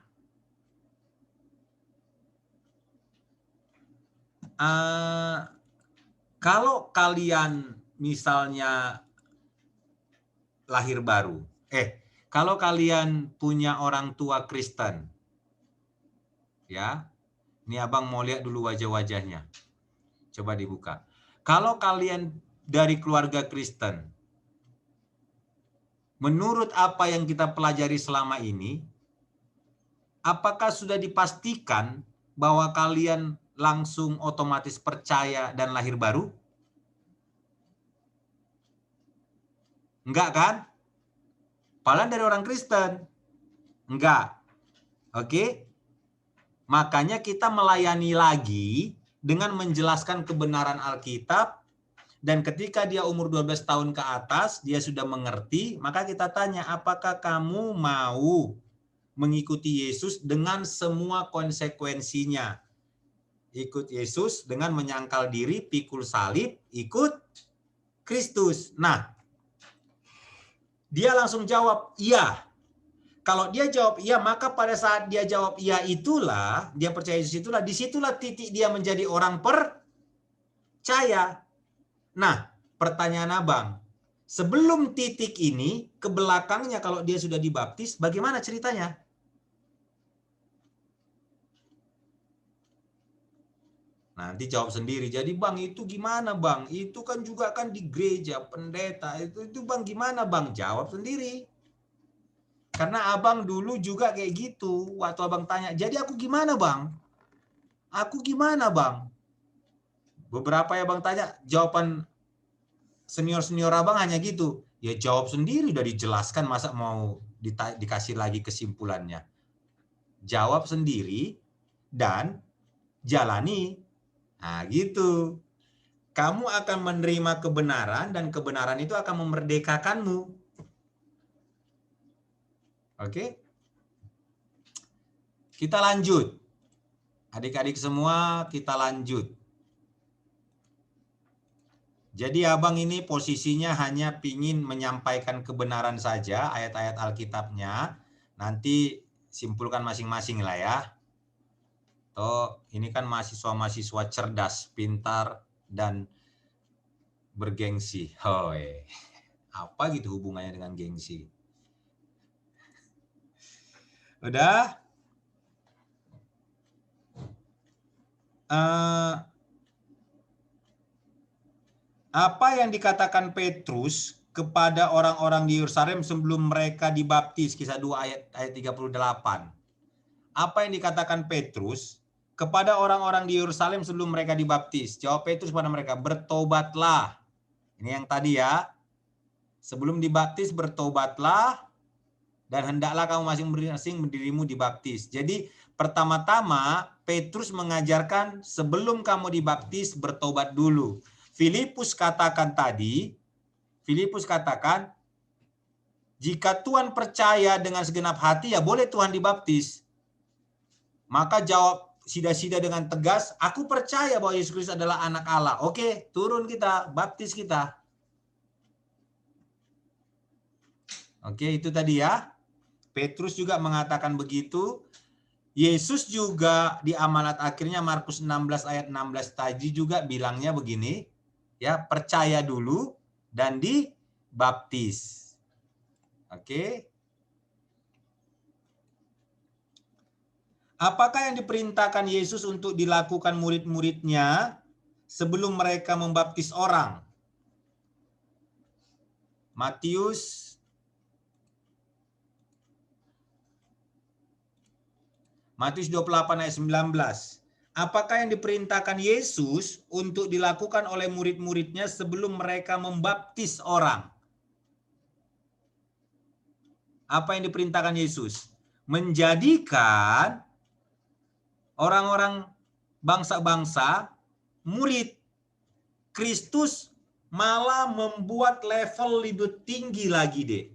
Kalau kalian misalnya lahir baru, kalau kalian punya orang tua Kristen, ya, ini abang mau lihat dulu wajah-wajahnya. Coba dibuka. Kalau kalian dari keluarga Kristen, menurut apa yang kita pelajari selama ini, apakah sudah dipastikan bahwa kalian langsung otomatis percaya dan lahir baru? Enggak kan? Padahal dari orang Kristen. Enggak. Oke? Makanya kita melayani lagi dengan menjelaskan kebenaran Alkitab. Dan ketika dia umur 12 tahun ke atas, dia sudah mengerti, maka kita tanya, apakah kamu mau mengikuti Yesus dengan semua konsekuensinya? Ikut Yesus dengan menyangkal diri, pikul salib, ikut Kristus. Nah, dia langsung jawab, iya. Kalau dia jawab iya, maka pada saat dia jawab iya itulah, dia percaya Yesus itulah, disitulah titik dia menjadi orang percaya. Nah, pertanyaan abang, sebelum titik ini, ke belakangnya kalau dia sudah dibaptis, bagaimana ceritanya? Nanti jawab sendiri. Jadi bang itu gimana bang? Itu kan juga kan di gereja pendeta itu bang gimana bang? Jawab sendiri. Karena abang dulu juga kayak gitu. Waktu abang tanya, jadi aku gimana bang? Aku gimana bang? Beberapa yang abang tanya, jawaban senior-senior abang hanya gitu. Ya jawab sendiri, udah dijelaskan, masa mau dikasih lagi kesimpulannya. Jawab sendiri dan jalani. Nah gitu. Kamu akan menerima kebenaran dan kebenaran itu akan memerdekakanmu. Oke? Kita lanjut. Adik-adik semua, kita lanjut. Jadi abang ini posisinya hanya pingin menyampaikan kebenaran saja, ayat-ayat Alkitabnya. Nanti simpulkan masing-masing lah ya. Toh ini kan mahasiswa-mahasiswa cerdas, pintar, dan bergengsi. Hoi. Apa gitu hubungannya dengan gengsi? Udah? Apa yang dikatakan Petrus kepada orang-orang di Yerusalem sebelum mereka dibaptis, kisah 2 ayat 38. Apa yang dikatakan Petrus kepada orang-orang di Yerusalem sebelum mereka dibaptis? Jawab Petrus pada mereka, bertobatlah. Ini yang tadi ya. Sebelum dibaptis bertobatlah dan hendaklah kamu masing-masing dirimu dibaptis. Jadi pertama-tama Petrus mengajarkan sebelum kamu dibaptis bertobat dulu. Filipus katakan, jika Tuhan percaya dengan segenap hati, ya boleh Tuhan dibaptis. Maka jawab Sida-Sida dengan tegas, aku percaya bahwa Yesus Kristus adalah anak Allah. Oke, turun kita, baptis kita. Oke, itu tadi ya. Petrus juga mengatakan begitu. Yesus juga di amanat akhirnya Markus 16 ayat 16 tadi juga bilangnya begini, ya, percaya dulu dan dibaptis. Oke. Apakah yang diperintahkan Yesus untuk dilakukan murid-muridnya sebelum mereka membaptis orang? Matius 28 ayat 19. Apakah yang diperintahkan Yesus untuk dilakukan oleh murid-muridnya sebelum mereka membaptis orang? Apa yang diperintahkan Yesus? Menjadikan orang-orang bangsa-bangsa murid. Kristus malah membuat level lebih tinggi lagi deh.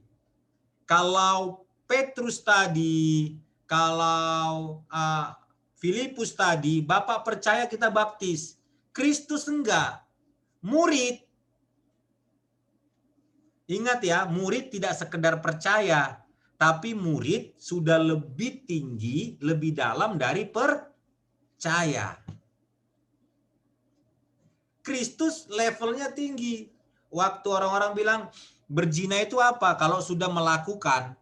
Kalau Petrus tadi, kalau Filipus tadi, Bapak percaya kita baptis. Kristus enggak. Murid. Ingat ya, murid tidak sekedar percaya, tapi murid sudah lebih tinggi, lebih dalam dari percaya. Kristus levelnya tinggi. Waktu orang-orang bilang berzina itu apa? Kalau sudah melakukan,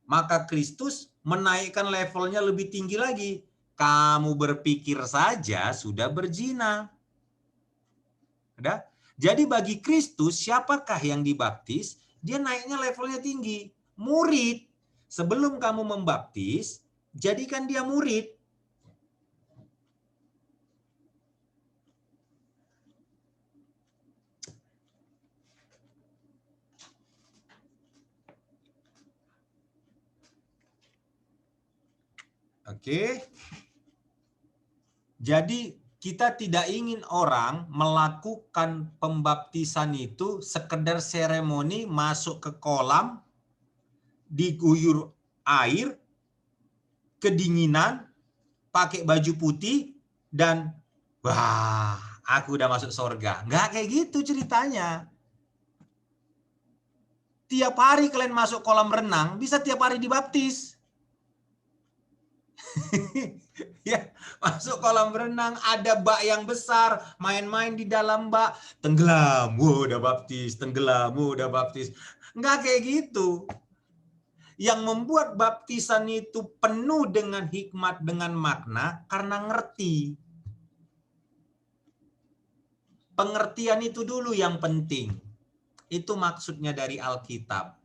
maka Kristus menaikkan levelnya lebih tinggi lagi. Kamu berpikir saja sudah berzina. Udah? Jadi bagi Kristus, siapakah yang dibaptis? Dia naiknya levelnya tinggi. Murid. Sebelum kamu membaptis, jadikan dia murid. Oke. Jadi kita tidak ingin orang melakukan pembaptisan itu sekedar seremoni masuk ke kolam, diguyur air, kedinginan, pakai baju putih, dan wah, aku udah masuk surga. Nggak kayak gitu ceritanya. Tiap hari kalian masuk kolam renang, bisa tiap hari dibaptis. Ya, masuk kolam renang, ada bak yang besar, main-main di dalam bak, tenggelam, udah baptis, tenggelam, udah baptis. Nggak kayak gitu. Yang membuat baptisan itu penuh dengan hikmat, dengan makna, karena ngerti. Pengertian itu dulu yang penting. Itu maksudnya dari Alkitab.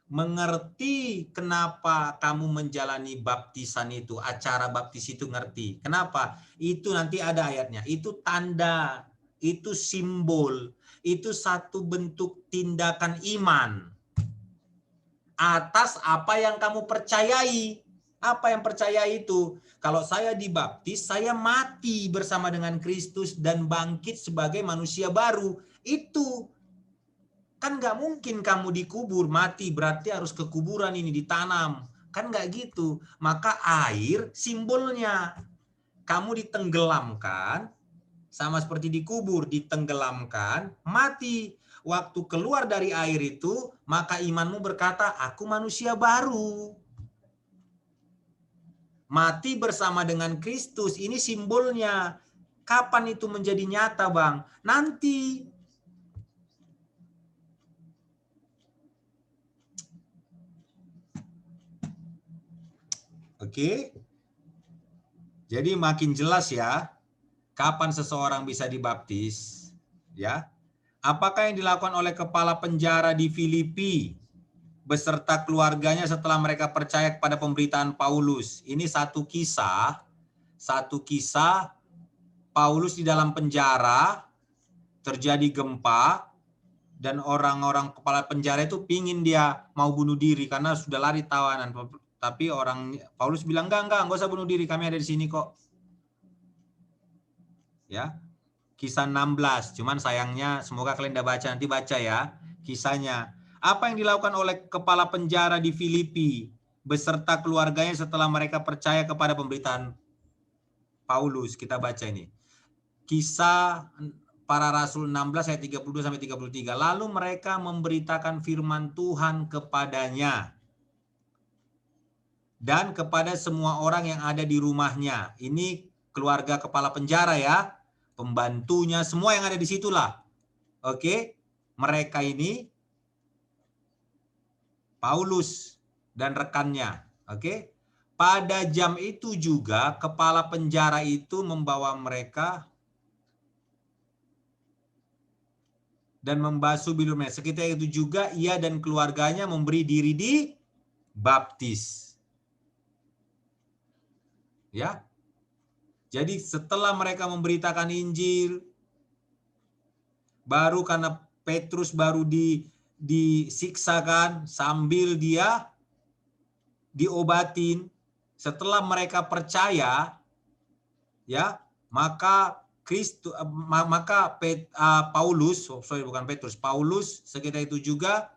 Mengerti kenapa kamu menjalani baptisan itu, acara baptis itu ngerti. Kenapa? Itu nanti ada ayatnya. Itu tanda, itu simbol, itu satu bentuk tindakan iman atas apa yang kamu percayai. Apa yang percaya itu? Kalau saya dibaptis, saya mati bersama dengan Kristus dan bangkit sebagai manusia baru. Itu kan nggak mungkin kamu dikubur, mati berarti harus ke kuburan ini ditanam. Kan nggak gitu. Maka air simbolnya. Kamu ditenggelamkan, sama seperti dikubur, ditenggelamkan, mati. Waktu keluar dari air itu, maka imanmu berkata, aku manusia baru. Mati bersama dengan Kristus, ini simbolnya. Kapan itu menjadi nyata, Bang? Nanti. Oke. Jadi makin jelas ya, kapan seseorang bisa dibaptis, ya. Apakah yang dilakukan oleh kepala penjara di Filipi beserta keluarganya setelah mereka percaya kepada pemberitaan Paulus? Ini satu kisah Paulus di dalam penjara, terjadi gempa, dan orang-orang kepala penjara itu pingin dia mau bunuh diri karena sudah lari tawanan. Tapi Paulus bilang, enggak usah bunuh diri, kami ada di sini kok. Ya, Kisah 16, cuman sayangnya semoga kalian udah baca, nanti baca ya kisahnya. Apa yang dilakukan oleh kepala penjara di Filipi beserta keluarganya setelah mereka percaya kepada pemberitaan Paulus? Kita baca ini. Kisah Para Rasul 16 ayat 32 sampai 33. Lalu mereka memberitakan firman Tuhan kepadanya dan kepada semua orang yang ada di rumahnya. Ini keluarga kepala penjara ya. Pembantunya, semua yang ada di situlah. Oke, mereka ini Paulus dan rekannya. Oke, pada jam itu juga kepala penjara itu membawa mereka dan membasuh bilurnya. Sekitar itu juga ia dan keluarganya memberi diri di baptis. Ya. Jadi setelah mereka memberitakan Injil, baru karena Petrus baru disiksakan sambil dia diobatin. Setelah mereka percaya, ya, maka Paulus sekitar itu juga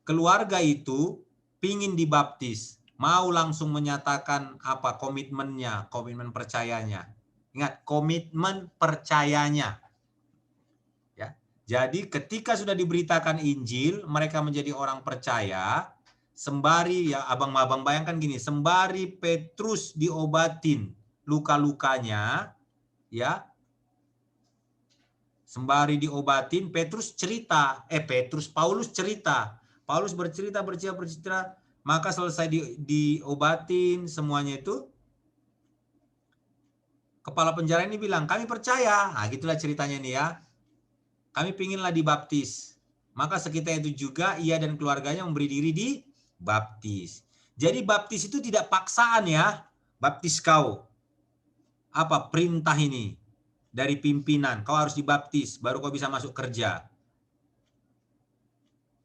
keluarga itu pingin dibaptis, mau langsung menyatakan komitmen percayanya. Ingat, komitmen percayanya. Ya. Jadi ketika sudah diberitakan Injil, mereka menjadi orang percaya, sembari ya abang-abang bayangkan gini, sembari Petrus diobatin luka-lukanya, ya. Sembari diobatin, Paulus cerita. Paulus bercerita, maka selesai diobatin semuanya itu, kepala penjara ini bilang, kami percaya. Nah, gitulah ceritanya nih ya. Kami pinginlah dibaptis. Maka sekitar itu juga ia dan keluarganya memberi diri dibaptis. Jadi baptis itu tidak paksaan ya. Baptis kau. Perintah ini dari pimpinan, kau harus dibaptis baru kau bisa masuk kerja.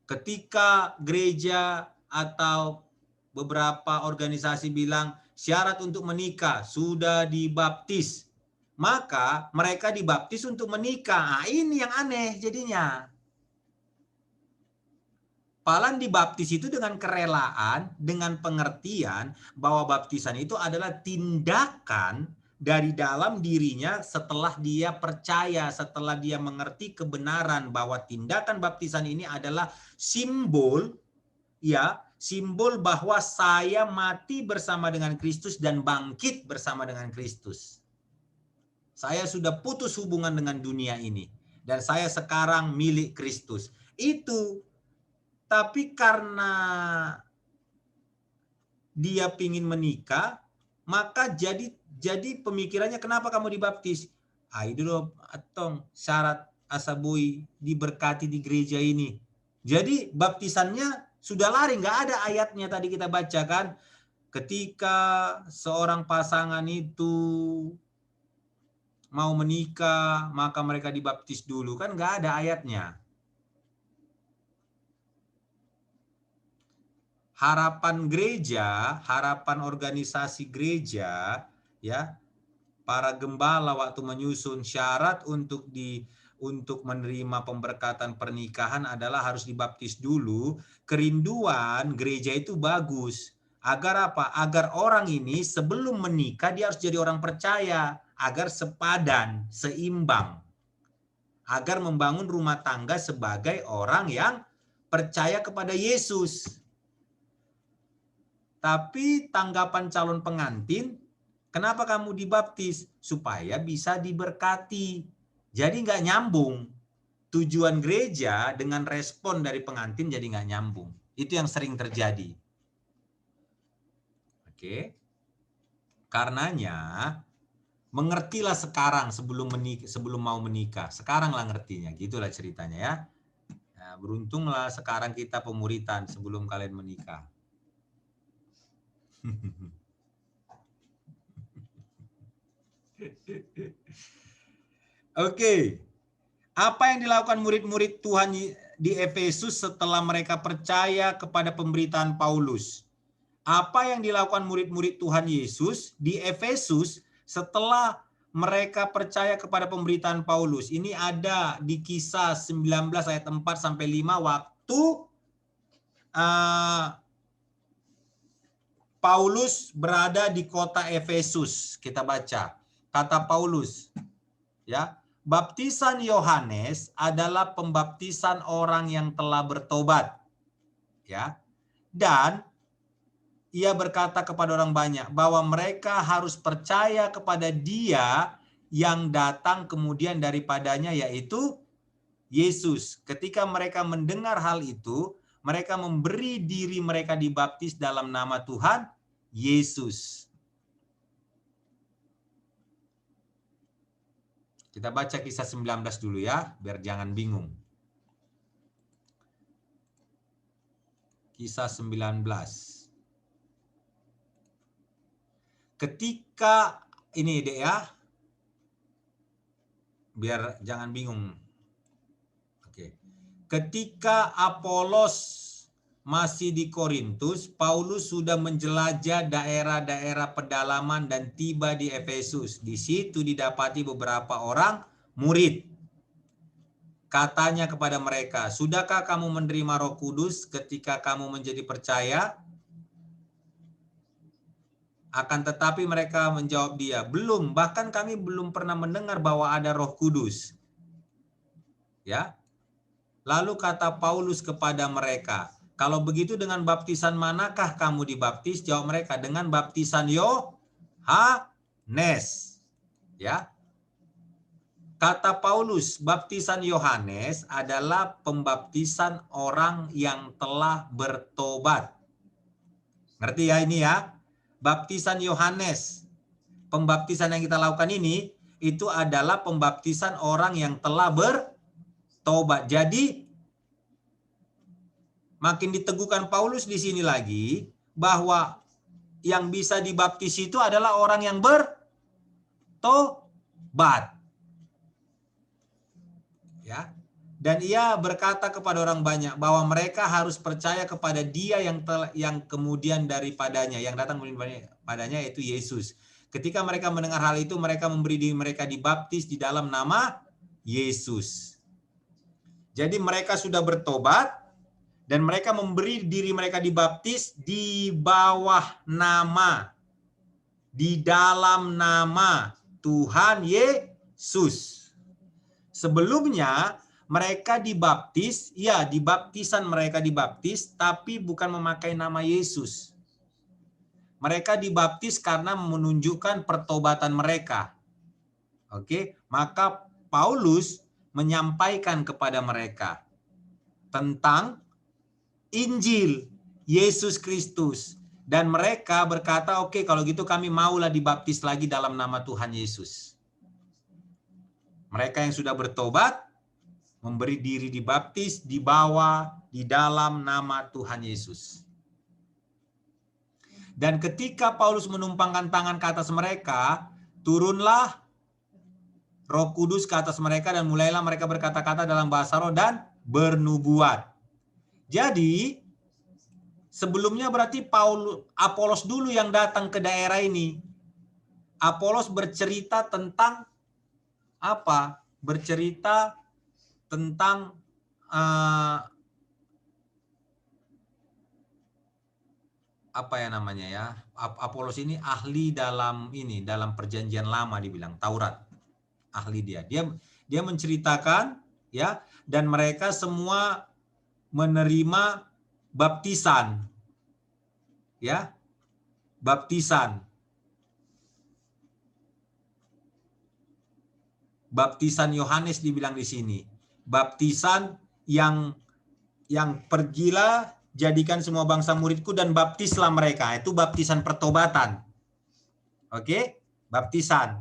Ketika gereja atau beberapa organisasi bilang syarat untuk menikah sudah dibaptis, maka mereka dibaptis untuk menikah. Nah, ini yang aneh jadinya. Palan dibaptis itu dengan kerelaan, dengan pengertian bahwa baptisan itu adalah tindakan dari dalam dirinya setelah dia percaya, setelah dia mengerti kebenaran bahwa tindakan baptisan ini adalah simbol, ya, simbol bahwa saya mati bersama dengan Kristus dan bangkit bersama dengan Kristus. Saya sudah putus hubungan dengan dunia ini dan saya sekarang milik Kristus. Itu, tapi karena dia ingin menikah, maka jadi pemikirannya, kenapa kamu dibaptis? Itu atong syarat asabui diberkati di gereja ini. Jadi baptisannya sudah lari, nggak ada ayatnya tadi kita baca kan. Ketika seorang pasangan itu mau menikah, maka mereka dibaptis dulu, kan nggak ada ayatnya. Harapan gereja, harapan organisasi gereja, ya, para gembala waktu menyusun syarat untuk menerima pemberkatan pernikahan adalah harus dibaptis dulu. Kerinduan gereja itu bagus. Agar apa? Agar orang ini sebelum menikah dia harus jadi orang percaya, agar sepadan, seimbang. Agar membangun rumah tangga sebagai orang yang percaya kepada Yesus. Tapi tanggapan calon pengantin, kenapa kamu dibaptis? Supaya bisa diberkati. Jadi nggak nyambung. Tujuan gereja dengan respon dari pengantin jadi nggak nyambung. Itu yang sering terjadi. Oke. Karenanya, mengertilah sekarang sebelum mau menikah. Sekarang lah ngertinya. Gitulah ceritanya ya. Nah, beruntunglah sekarang kita pemuritan sebelum kalian menikah. Oke. Apa yang dilakukan murid-murid Tuhan di Efesus setelah mereka percaya kepada pemberitaan Paulus? Apa yang dilakukan murid-murid Tuhan Yesus di Efesus setelah mereka percaya kepada pemberitaan Paulus? Ini ada di Kisah 19 ayat 4 sampai 5 waktu Paulus berada di kota Efesus. Kita baca. Kata Paulus, ya, baptisan Yohanes adalah pembaptisan orang yang telah bertobat. Ya. Dan ia berkata kepada orang banyak bahwa mereka harus percaya kepada Dia yang datang kemudian daripadanya, yaitu Yesus. Ketika mereka mendengar hal itu, mereka memberi diri mereka dibaptis dalam nama Tuhan Yesus. Kita baca Kisah 19 dulu ya, biar jangan bingung. Kisah 19. Ketika, ini deh ya, biar jangan bingung. Oke. Ketika Apolos masih di Korintus, Paulus sudah menjelajah daerah-daerah pedalaman dan tiba di Efesus. Di situ didapati beberapa orang murid. Katanya kepada mereka, sudahkah kamu menerima Roh Kudus ketika kamu menjadi percaya? Akan tetapi mereka menjawab dia, belum, bahkan kami belum pernah mendengar bahwa ada Roh Kudus. Ya. Lalu kata Paulus kepada mereka, kalau begitu dengan baptisan manakah kamu dibaptis? Jawab mereka, dengan baptisan Yohanes. Ya. Kata Paulus, baptisan Yohanes adalah pembaptisan orang yang telah bertobat. Ngerti ya ini ya? Baptisan Yohanes. Pembaptisan yang kita lakukan ini, itu adalah pembaptisan orang yang telah bertobat. Jadi, makin diteguhkan Paulus di sini lagi bahwa yang bisa dibaptis itu adalah orang yang bertobat. Ya. Dan ia berkata kepada orang banyak bahwa mereka harus percaya kepada Dia yang kemudian daripadanya, yang datang padanya, yaitu Yesus. Ketika mereka mendengar hal itu, mereka memberi diri mereka dibaptis di dalam nama Yesus. Jadi mereka sudah bertobat dan mereka memberi diri mereka dibaptis di bawah nama di dalam nama Tuhan Yesus. Sebelumnya mereka dibaptis, ya di baptisan mereka dibaptis, tapi bukan memakai nama Yesus. Mereka dibaptis karena menunjukkan pertobatan mereka. Oke, maka Paulus menyampaikan kepada mereka tentang Injil Yesus Kristus. Dan mereka berkata, oke, kalau gitu kami maulah dibaptis lagi dalam nama Tuhan Yesus. Mereka yang sudah bertobat, memberi diri dibaptis, dibawa di dalam nama Tuhan Yesus. Dan ketika Paulus menumpangkan tangan ke atas mereka, turunlah Roh Kudus ke atas mereka dan mulailah mereka berkata-kata dalam bahasa roh dan bernubuat. Jadi, sebelumnya berarti Apolos dulu yang datang ke daerah ini. Apolos bercerita tentang apa? Bercerita tentang apa ya namanya ya? Apolos ini ahli dalam perjanjian lama dibilang Taurat. Ahli dia. Dia menceritakan ya, dan mereka semua menerima baptisan. Ya. Baptisan Yohanes dibilang di sini. Baptisan yang pergilah, jadikan semua bangsa muridku dan baptislah mereka. Itu baptisan pertobatan. Oke? Baptisan.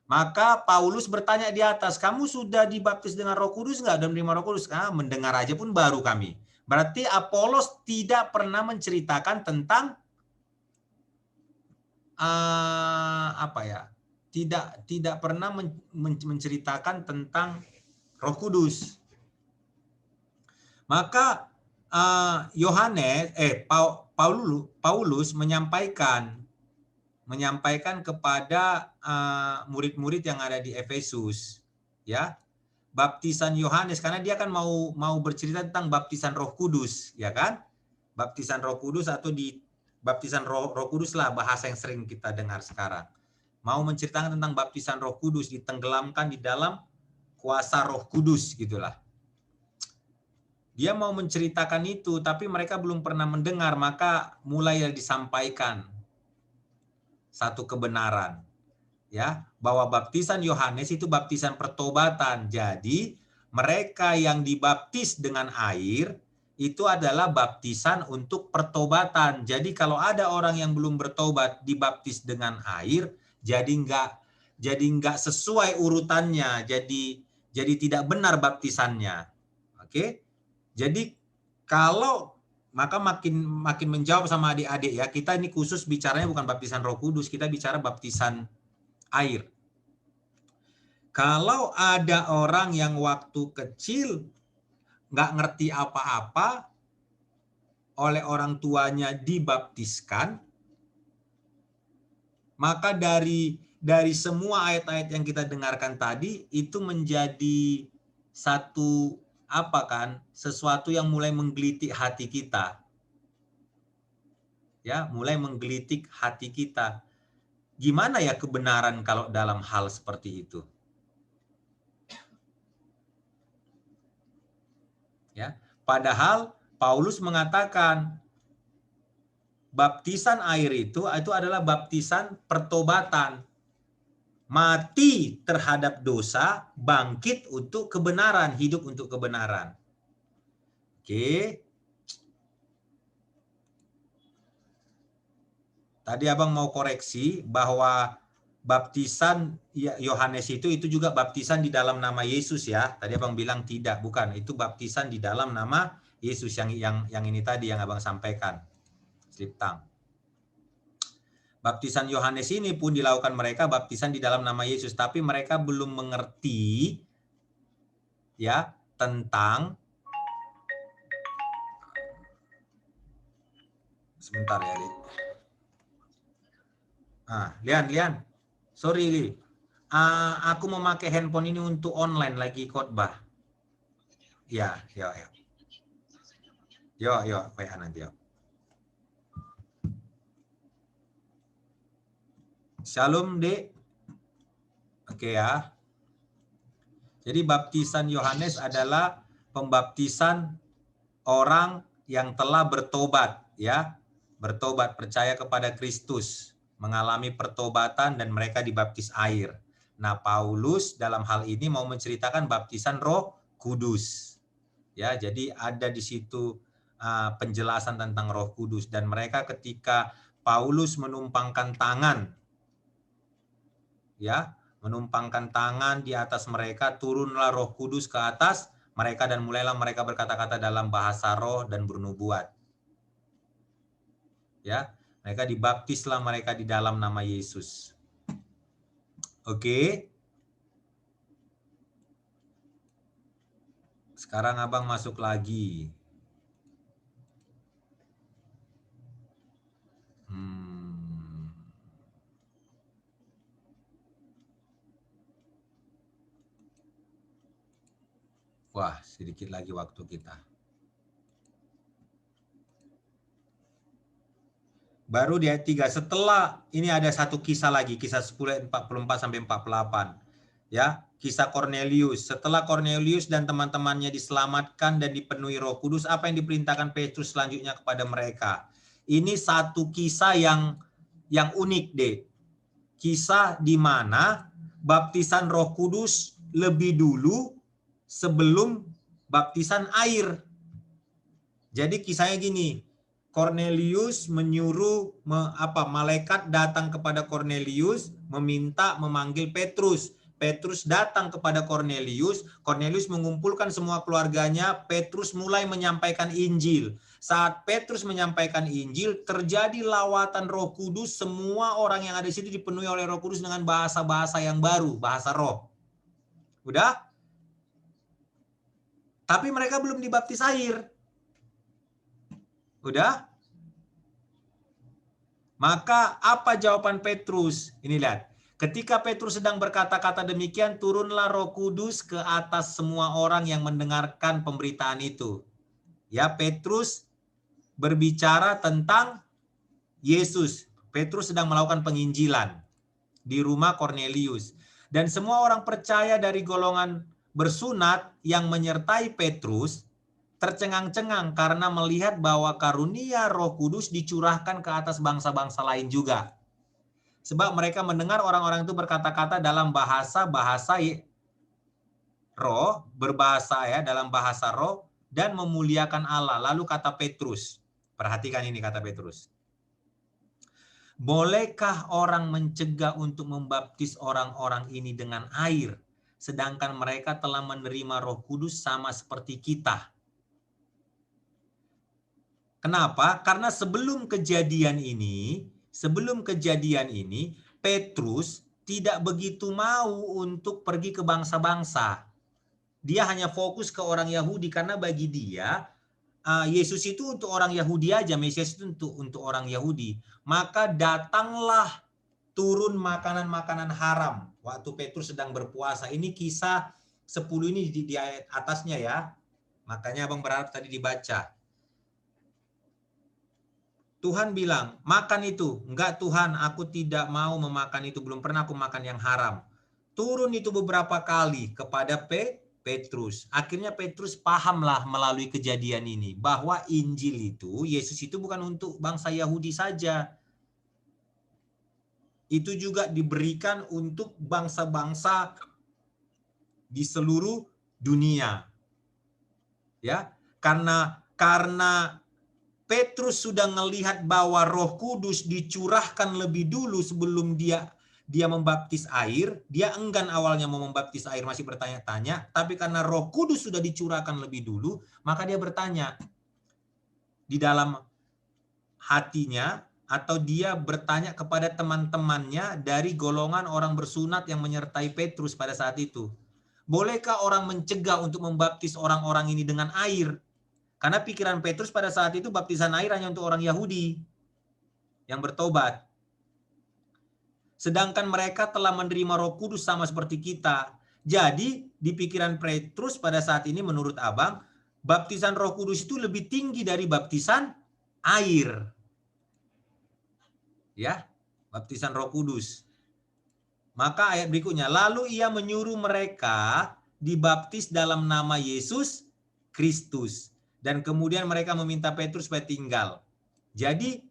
Maka Paulus bertanya di atas, kamu sudah dibaptis dengan Roh Kudus enggak? Dan menerima Roh Kudus? Mendengar aja pun baru kami. Berarti Apolos tidak pernah menceritakan tentang tidak pernah menceritakan tentang Roh Kudus. Maka Paulus menyampaikan kepada murid-murid yang ada di Efesus, ya, baptisan Yohanes, karena dia kan mau bercerita tentang baptisan Roh Kudus, ya kan? Baptisan Roh Kudus atau di baptisan Roh Kudus lah bahasa yang sering kita dengar sekarang. Mau menceritakan tentang baptisan Roh Kudus, ditenggelamkan di dalam kuasa Roh Kudus gitulah. Dia mau menceritakan itu, tapi mereka belum pernah mendengar, maka mulai disampaikan satu kebenaran, ya, bahwa baptisan Yohanes itu baptisan pertobatan. Jadi mereka yang dibaptis dengan air itu adalah baptisan untuk pertobatan. Jadi kalau ada orang yang belum bertobat dibaptis dengan air, jadi nggak sesuai urutannya, jadi tidak benar baptisannya. Oke? Jadi kalau maka makin menjawab sama adik-adik ya, kita ini khusus bicaranya bukan baptisan Roh Kudus, kita bicara baptisan air. Kalau ada orang yang waktu kecil nggak ngerti apa-apa, oleh orang tuanya dibaptiskan, maka dari semua ayat-ayat yang kita dengarkan tadi itu menjadi satu sesuatu yang mulai menggelitik hati kita. Ya, mulai menggelitik hati kita. Gimana ya kebenaran kalau dalam hal seperti itu? Ya, padahal Paulus mengatakan baptisan air itu adalah baptisan pertobatan. Mati terhadap dosa, bangkit untuk kebenaran, hidup untuk kebenaran. Oke. Tadi Abang mau koreksi bahwa baptisan Yohanes itu juga baptisan di dalam nama Yesus ya. Tadi Abang bilang tidak, bukan. Itu baptisan di dalam nama Yesus yang ini tadi yang Abang sampaikan. Slip tang. Baptisan Yohanes ini pun dilakukan mereka baptisan di dalam nama Yesus, tapi mereka belum mengerti ya tentang sebentar ya, Dik. Lian. Sorry, Li. Aku memakai handphone ini untuk online lagi khotbah. Ya. Yo, WA nanti yo. Shalom, Dek. Oke ya. Jadi baptisan Yohanes adalah pembaptisan orang yang telah bertobat, ya. Bertobat, percaya kepada Kristus, mengalami pertobatan dan mereka dibaptis air. Nah, Paulus dalam hal ini mau menceritakan baptisan Roh Kudus. Ya, jadi ada di situ penjelasan tentang Roh Kudus, dan mereka ketika Paulus menumpangkan tangan, ya, menumpangkan tangan di atas mereka, turunlah Roh Kudus ke atas mereka dan mulailah mereka berkata-kata dalam bahasa roh dan bernubuat. Ya, mereka dibaptislah mereka di dalam nama Yesus. Oke. Sekarang Abang masuk lagi. Wah, sedikit lagi waktu kita. Baru di ayat 3. Setelah ini ada satu kisah lagi, kisah 10 ayat 44 sampai 48. Ya, kisah Cornelius. Setelah Cornelius dan teman-temannya diselamatkan dan dipenuhi Roh Kudus, apa yang diperintahkan Petrus selanjutnya kepada mereka? Ini satu kisah yang unik deh. Kisah di mana baptisan Roh Kudus lebih dulu sebelum baptisan air. Jadi kisahnya gini. Cornelius menyuruh malaikat datang kepada Cornelius meminta memanggil Petrus. Petrus datang kepada Cornelius. Cornelius mengumpulkan semua keluarganya. Petrus mulai menyampaikan Injil. Saat Petrus menyampaikan Injil, terjadi lawatan Roh Kudus. Semua orang yang ada di situ dipenuhi oleh Roh Kudus dengan bahasa-bahasa yang baru, bahasa roh. Udah? Tapi mereka belum dibaptis air. Udah? Maka apa jawaban Petrus? Ini lihat. Ketika Petrus sedang berkata-kata demikian, turunlah Roh Kudus ke atas semua orang yang mendengarkan pemberitaan itu. Ya, Petrus berbicara tentang Yesus. Petrus sedang melakukan penginjilan di rumah Cornelius. Dan semua orang percaya dari golongan bersunat yang menyertai Petrus tercengang-cengang karena melihat bahwa karunia Roh Kudus dicurahkan ke atas bangsa-bangsa lain juga. Sebab mereka mendengar orang-orang itu berkata-kata dalam bahasa-bahasa roh, berbahasa ya, dalam bahasa roh, dan memuliakan Allah. Lalu kata Petrus, perhatikan ini kata Petrus. Bolehkah orang mencegah untuk membaptis orang-orang ini dengan air, sedangkan mereka telah menerima Roh Kudus sama seperti kita? Kenapa? Karena sebelum kejadian ini, Petrus tidak begitu mau untuk pergi ke bangsa-bangsa. Dia hanya fokus ke orang Yahudi karena bagi dia Yesus itu untuk orang Yahudi aja, Mesias itu untuk orang Yahudi. Maka datanglah turun makanan-makanan haram waktu Petrus sedang berpuasa. Ini kisah 10 ini di ayat atasnya ya. Makanya Abang berharap tadi dibaca. Tuhan bilang, makan itu. Enggak Tuhan, aku tidak mau memakan itu. Belum pernah aku makan yang haram. Turun itu beberapa kali kepada Petrus. Akhirnya Petrus pahamlah melalui kejadian ini. Bahwa Injil itu, Yesus itu bukan untuk bangsa Yahudi saja. Itu juga diberikan untuk bangsa-bangsa di seluruh dunia. Ya, karena Petrus sudah melihat bahwa Roh Kudus dicurahkan lebih dulu sebelum dia membaptis air. Dia enggan awalnya mau membaptis air, masih bertanya-tanya. Tapi karena Roh Kudus sudah dicurahkan lebih dulu, maka dia bertanya di dalam hatinya, atau dia bertanya kepada teman-temannya dari golongan orang bersunat yang menyertai Petrus pada saat itu. Bolehkah orang mencegah untuk membaptis orang-orang ini dengan air? Karena pikiran Petrus pada saat itu baptisan air hanya untuk orang Yahudi yang bertobat. Sedangkan mereka telah menerima Roh Kudus sama seperti kita. Jadi di pikiran Petrus pada saat ini menurut Abang, baptisan Roh Kudus itu lebih tinggi dari baptisan air. Ya, baptisan Roh Kudus. Maka ayat berikutnya, lalu ia menyuruh mereka dibaptis dalam nama Yesus Kristus. Dan kemudian mereka meminta Petrus supaya tinggal. Jadi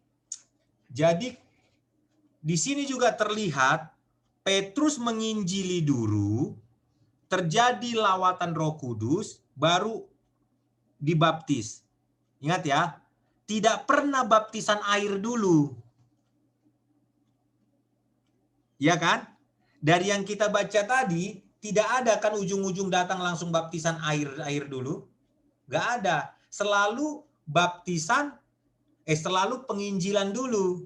di sini juga terlihat Petrus menginjili dulu, terjadi lawatan Roh Kudus, baru dibaptis. Ingat ya, tidak pernah baptisan air dulu. Ya kan? Dari yang kita baca tadi, tidak ada kan ujung-ujung datang langsung baptisan air dulu. Gak ada. Selalu baptisan, selalu penginjilan dulu.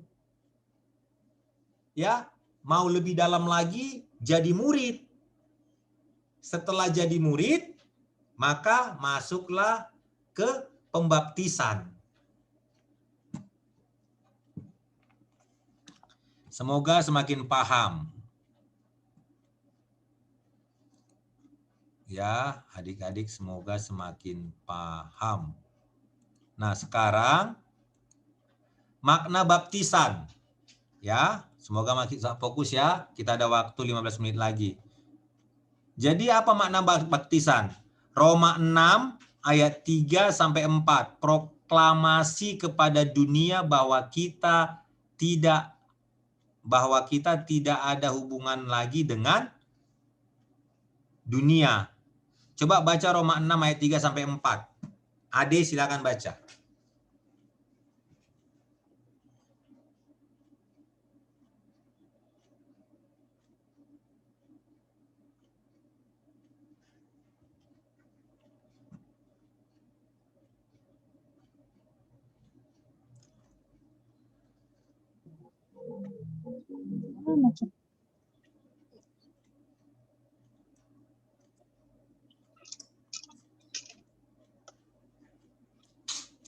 Ya, mau lebih dalam lagi, jadi murid. Setelah jadi murid, maka masuklah ke pembaptisan. Semoga semakin paham. Ya, adik-adik semoga semakin paham. Nah, sekarang makna baptisan. Ya, semoga makin fokus ya. Kita ada waktu 15 menit lagi. Jadi apa makna baptisan? Roma 6 ayat 3 sampai 4. Proklamasi kepada dunia bahwa kita tidak ada hubungan lagi dengan dunia. Coba baca Roma 6 ayat 3 sampai 4. Ade silakan baca.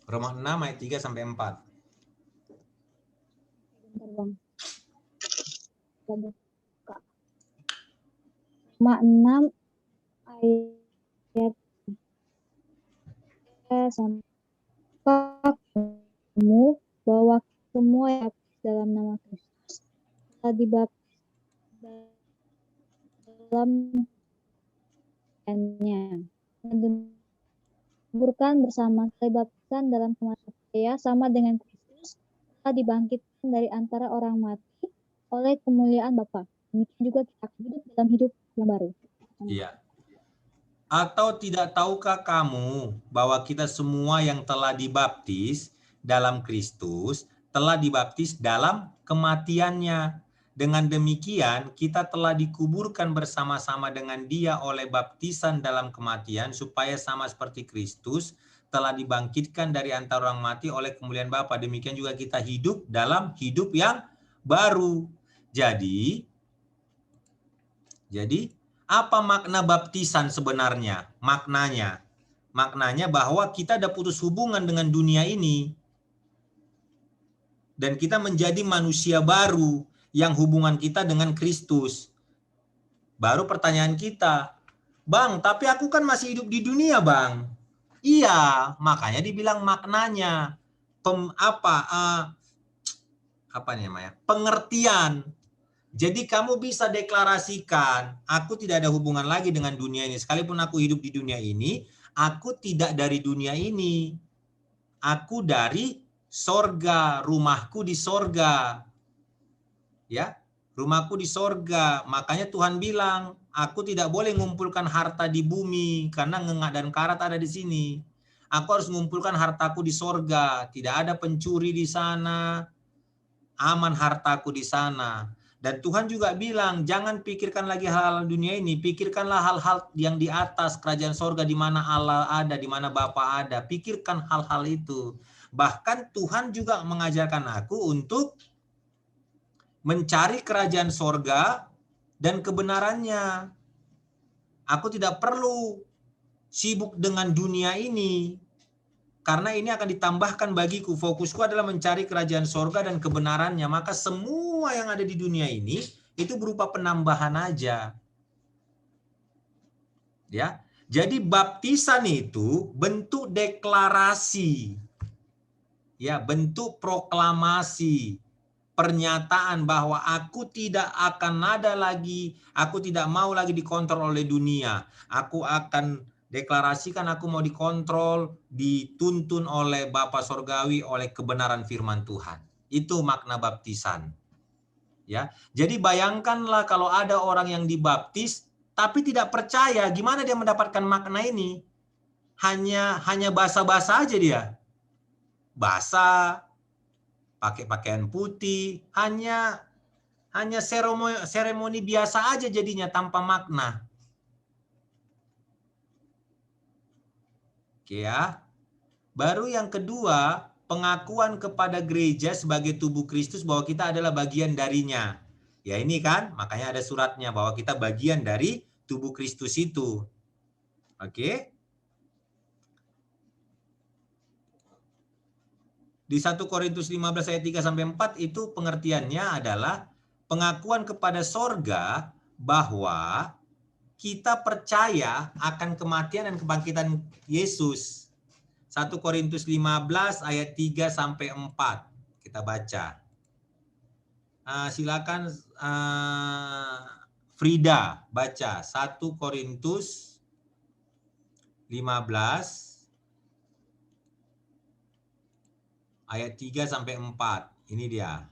Roma 6 ayat 3 sampai 4. Roma 6 ayat 3 sampai kamu bahwa semua yang dalam nama Kristus telah dibaptis dalam dikuburkan bersama baptisan dalam kematian saya sama dengan Kristus telah dibangkitkan dari antara orang mati oleh kemuliaan Bapa. Demikian juga kita akan hidup dalam hidup yang baru. Iya. Atau tidak tahukah kamu bahwa kita semua yang telah dibaptis dalam Kristus telah dibaptis dalam kematiannya. Dengan demikian kita telah dikuburkan bersama-sama dengan Dia oleh baptisan dalam kematian supaya sama seperti Kristus telah dibangkitkan dari antara orang mati oleh kemuliaan Bapa. Demikian juga kita hidup dalam hidup yang baru. Jadi apa makna baptisan sebenarnya? Maknanya bahwa kita ada putus hubungan dengan dunia ini. Dan kita menjadi manusia baru yang hubungan kita dengan Kristus. Baru pertanyaan kita, Bang, tapi aku kan masih hidup di dunia, Bang. Iya, makanya dibilang maknanya. Pengertian. Jadi kamu bisa deklarasikan, aku tidak ada hubungan lagi dengan dunia ini. Sekalipun aku hidup di dunia ini, aku tidak dari dunia ini. Aku dari sorga, rumahku di sorga. Ya, rumahku di sorga. Makanya Tuhan bilang, aku tidak boleh mengumpulkan harta di bumi, karena ngengak dan karat ada di sini. Aku harus mengumpulkan hartaku di sorga. Tidak ada pencuri di sana. Aman hartaku di sana. Dan Tuhan juga bilang, jangan pikirkan lagi hal-hal dunia ini, pikirkanlah hal-hal yang di atas kerajaan sorga, di mana Allah ada, di mana Bapa ada. Pikirkan hal-hal itu. Bahkan Tuhan juga mengajarkan aku untuk mencari kerajaan sorga dan kebenarannya. Aku tidak perlu sibuk dengan dunia ini, karena ini akan ditambahkan bagiku. Fokusku adalah mencari kerajaan sorga dan kebenarannya. Maka semua yang ada di dunia ini itu berupa penambahan aja. Ya, jadi baptisan itu bentuk deklarasi, ya, bentuk proklamasi pernyataan bahwa aku tidak akan ada lagi, aku tidak mau lagi dikontrol oleh dunia. Aku akan deklarasikan aku mau dikontrol, dituntun oleh Bapa Sorgawi, oleh kebenaran firman Tuhan. Itu makna baptisan. Ya, jadi bayangkanlah kalau ada orang yang dibaptis tapi tidak percaya, gimana dia mendapatkan makna ini? Hanya basa-basa aja dia. Basa, pakai pakaian putih, hanya seremoni biasa aja jadinya tanpa makna. Oke ya. Baru yang kedua, pengakuan kepada gereja sebagai tubuh Kristus bahwa kita adalah bagian darinya. Ya ini kan, makanya ada suratnya bahwa kita bagian dari tubuh Kristus itu. Oke. Di 1 Korintus 15 ayat 3 sampai 4 itu pengertiannya adalah pengakuan kepada sorga bahwa kita percaya akan kematian dan kebangkitan Yesus. 1 Korintus 15 ayat 3 sampai 4. Kita baca. Silakan Frida baca 1 Korintus 15 ayat 3 sampai 4. Ini dia.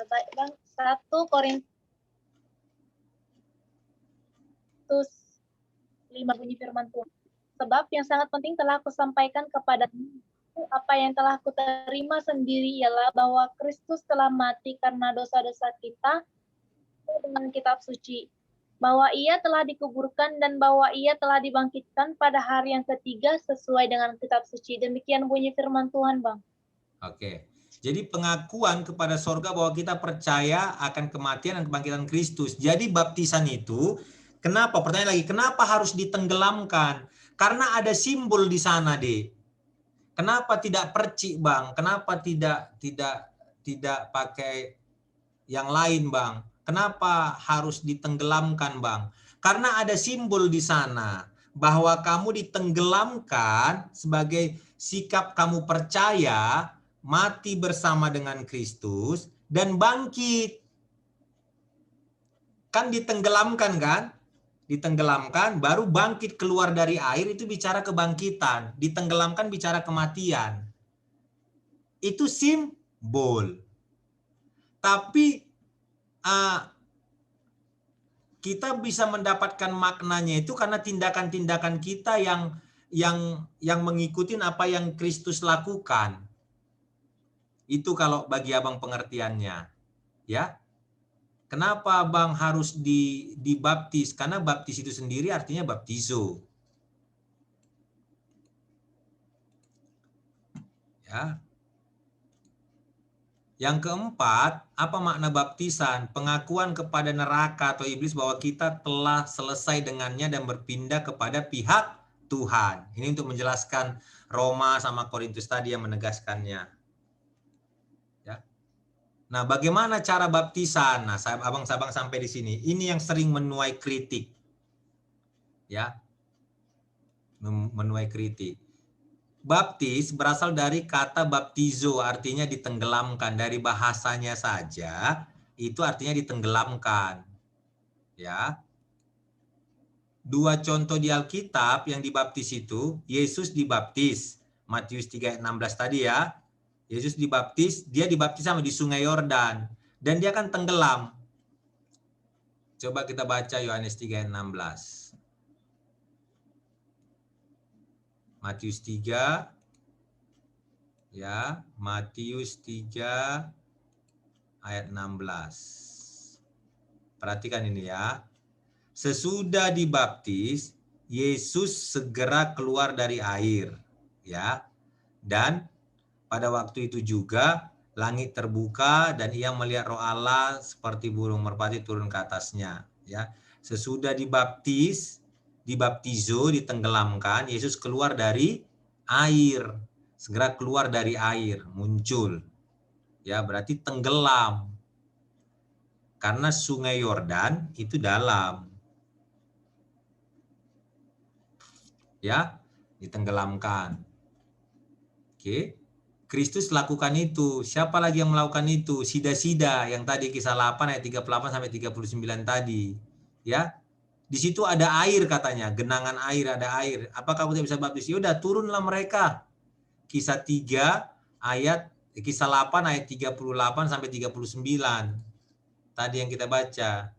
Baik Bang, 1 Korintus 5 bunyi firman Tuhan. Sebab yang sangat penting telah aku sampaikan kepadamu, apa yang telah aku terima sendiri ialah bahwa Kristus telah mati karena dosa-dosa kita dengan kitab suci, bahwa ia telah dikuburkan dan bahwa ia telah dibangkitkan pada hari yang ketiga sesuai dengan kitab suci. Demikian bunyi firman Tuhan, Bang. Oke. Jadi pengakuan kepada sorga bahwa kita percaya akan kematian dan kebangkitan Kristus. Jadi baptisan itu, kenapa? Pertanyaan lagi, kenapa harus ditenggelamkan? Karena ada simbol di sana, Dek. Kenapa tidak percik, Bang? Kenapa tidak pakai yang lain, Bang? Kenapa harus ditenggelamkan, Bang? Karena ada simbol di sana bahwa kamu ditenggelamkan sebagai sikap kamu percaya, mati bersama dengan Kristus dan bangkit. Kan ditenggelamkan kan? Ditenggelamkan baru bangkit keluar dari air, itu bicara kebangkitan. Ditenggelamkan bicara kematian. Itu simbol. Tapi kita bisa mendapatkan maknanya itu karena tindakan-tindakan kita yang mengikuti apa yang Kristus lakukan. Itu kalau bagi abang pengertiannya. Ya. Kenapa abang harus dibaptis? Karena baptis itu sendiri artinya baptizo. Ya. Yang keempat, apa makna baptisan? Pengakuan kepada neraka atau iblis bahwa kita telah selesai dengannya dan berpindah kepada pihak Tuhan. Ini untuk menjelaskan Roma sama Korintus tadi yang menegaskannya. Ya. Nah, bagaimana cara baptisan? Nah, abang sampai di sini. Ini yang sering menuai kritik. Ya. Menuai kritik. Baptis berasal dari kata baptizo, artinya ditenggelamkan. Dari bahasanya saja, itu artinya ditenggelamkan. Ya. Dua contoh di Alkitab yang dibaptis itu, Yesus dibaptis. Matius 3 ayat 16 tadi ya. Yesus dibaptis, dia dibaptis sama di Sungai Yordan. Dan dia akan tenggelam. Coba kita baca Yohanes 3 ayat 16. Matius 3, ya, Matius 3 ayat 16. Perhatikan ini ya. Sesudah dibaptis, Yesus segera keluar dari air, ya. Dan pada waktu itu juga langit terbuka dan ia melihat Roh Allah seperti burung merpati turun ke atasnya, ya. Sesudah dibaptis, dibaptizo, ditenggelamkan, Yesus keluar dari air. Segera keluar dari air, muncul. Ya, berarti tenggelam. Karena Sungai Yordan itu dalam. Ya. ditenggelamkan. Oke. Kristus lakukan itu. Siapa lagi yang melakukan itu? Sida-sida yang tadi kisah 8 ayat 38 sampai 39 tadi. Ya. Di situ ada air katanya, genangan air, ada air. Apakah kamu bisa baptis? Ya udah, turunlah mereka. Kisah 3 ayat kisah 8 ayat 38 sampai 39. Tadi yang kita baca.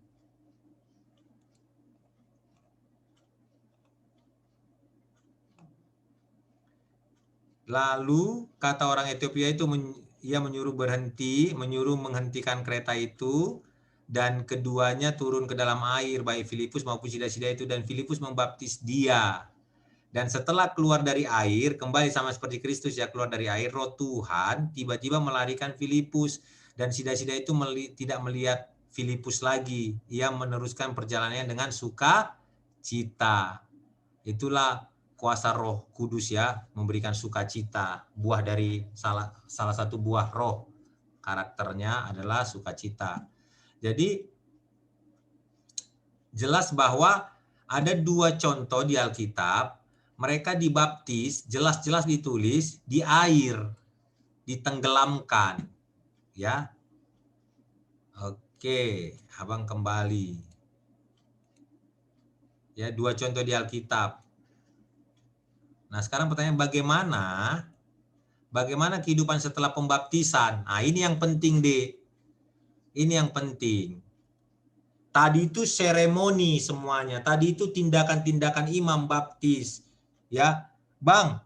Lalu kata orang Ethiopia itu, ia menyuruh menghentikan kereta itu, dan keduanya turun ke dalam air, baik Filipus maupun sida-sida itu, dan Filipus membaptis dia. Dan setelah keluar dari air, kembali sama seperti Kristus ya, keluar dari air, roh Tuhan tiba-tiba melarikan Filipus, dan sida-sida itu tidak melihat Filipus lagi. Ia meneruskan perjalanannya dengan sukacita. Itulah kuasa Roh Kudus ya, memberikan sukacita. Buah dari salah satu buah roh. Karakternya adalah sukacita. Jadi jelas bahwa ada dua contoh di Alkitab, mereka dibaptis, jelas-jelas ditulis di air, ditenggelamkan. Ya. Oke, Abang kembali. Ya, dua contoh di Alkitab. Nah, sekarang pertanyaan bagaimana kehidupan setelah pembaptisan? Nah, ini yang penting, Dek. Ini yang penting. Tadi itu seremoni semuanya. Tadi itu tindakan-tindakan imam baptis. Ya, Bang.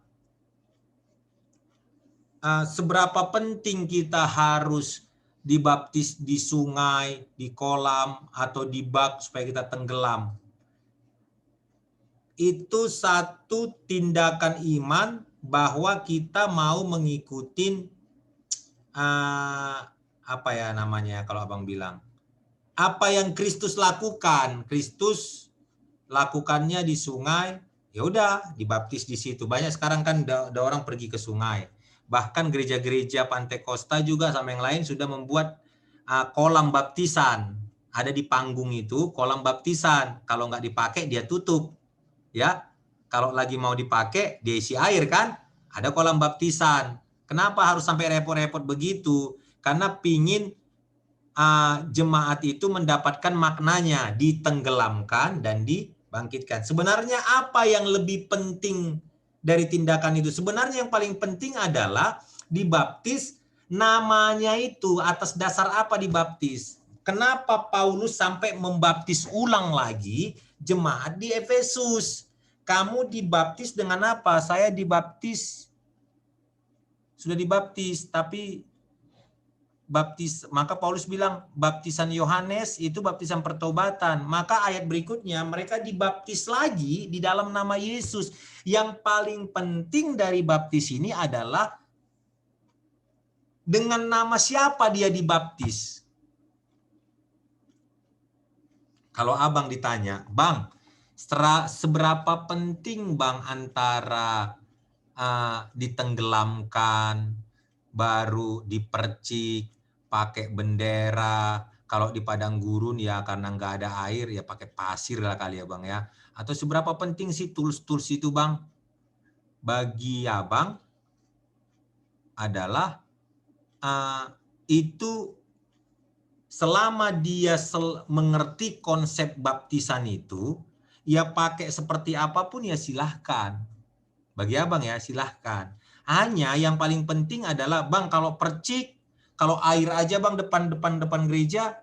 Seberapa penting kita harus dibaptis di sungai, di kolam, atau di bak supaya kita tenggelam? Itu satu tindakan iman bahwa kita mau mengikuti apa ya namanya kalau Abang bilang, apa yang Kristus lakukan. Kristus lakukannya di sungai, ya udah dibaptis di situ. Banyak sekarang kan ada orang pergi ke sungai. Bahkan gereja-gereja Pantekosta juga sama yang lain sudah membuat kolam baptisan. Ada di panggung itu kolam baptisan. Kalau nggak dipakai dia tutup. Ya, kalau lagi mau dipakai dia isi air kan, ada kolam baptisan. Kenapa harus sampai repot-repot begitu? Karena pingin jemaat itu mendapatkan maknanya, ditenggelamkan dan dibangkitkan. Sebenarnya apa yang lebih penting dari tindakan itu? Sebenarnya yang paling penting adalah dibaptis, namanya itu atas dasar apa dibaptis? Kenapa Paulus sampai membaptis ulang lagi jemaat di Efesus? Kamu dibaptis dengan apa? Saya dibaptis, sudah dibaptis, tapi maka Paulus bilang baptisan Yohanes itu baptisan pertobatan. Maka ayat berikutnya mereka dibaptis lagi di dalam nama Yesus. Yang paling penting dari baptis ini adalah dengan nama siapa dia dibaptis. Kalau Abang ditanya, Bang, seberapa penting Bang antara ditenggelamkan, baru dipercik, pakai bendera, kalau di padang gurun ya karena nggak ada air ya pakai pasir lah kali ya Bang ya. Atau seberapa penting sih tools-tools itu Bang? Bagi Abang adalah itu selama dia mengerti konsep baptisan itu, ya pakai seperti apapun ya silahkan. Bagi Abang ya silahkan. Hanya yang paling penting adalah Bang kalau percik, kalau air aja Bang depan gereja,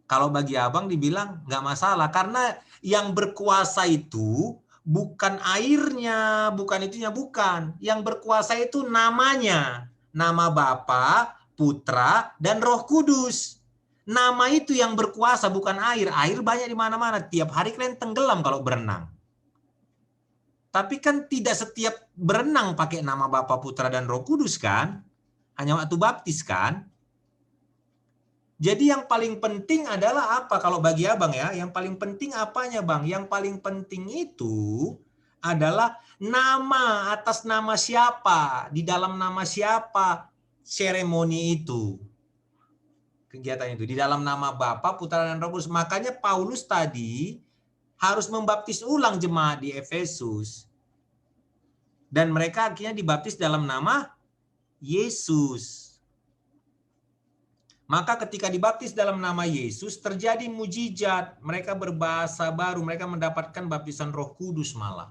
kalau bagi Abang dibilang nggak masalah. Karena yang berkuasa itu bukan airnya, bukan itunya, bukan. Yang berkuasa itu namanya. Nama Bapa, Putra, dan Roh Kudus. Nama itu yang berkuasa, bukan air. Air banyak di mana-mana. Tiap hari kalian tenggelam kalau berenang. Tapi kan tidak setiap berenang pakai nama Bapa, Putra, dan Roh Kudus kan? Hanya waktu baptis kan? Jadi yang paling penting adalah apa kalau bagi Abang ya? Yang paling penting apanya Bang? Yang paling penting itu adalah nama, atas nama siapa, di dalam nama siapa seremoni itu. Kegiatan itu di dalam nama Bapa, Putra, dan Roh Kudus. Makanya Paulus tadi harus membaptis ulang jemaat di Efesus. Dan mereka akhirnya dibaptis dalam nama Yesus. Maka ketika dibaptis dalam nama Yesus, terjadi mujizat. Mereka berbahasa baru, mereka mendapatkan baptisan Roh Kudus malah.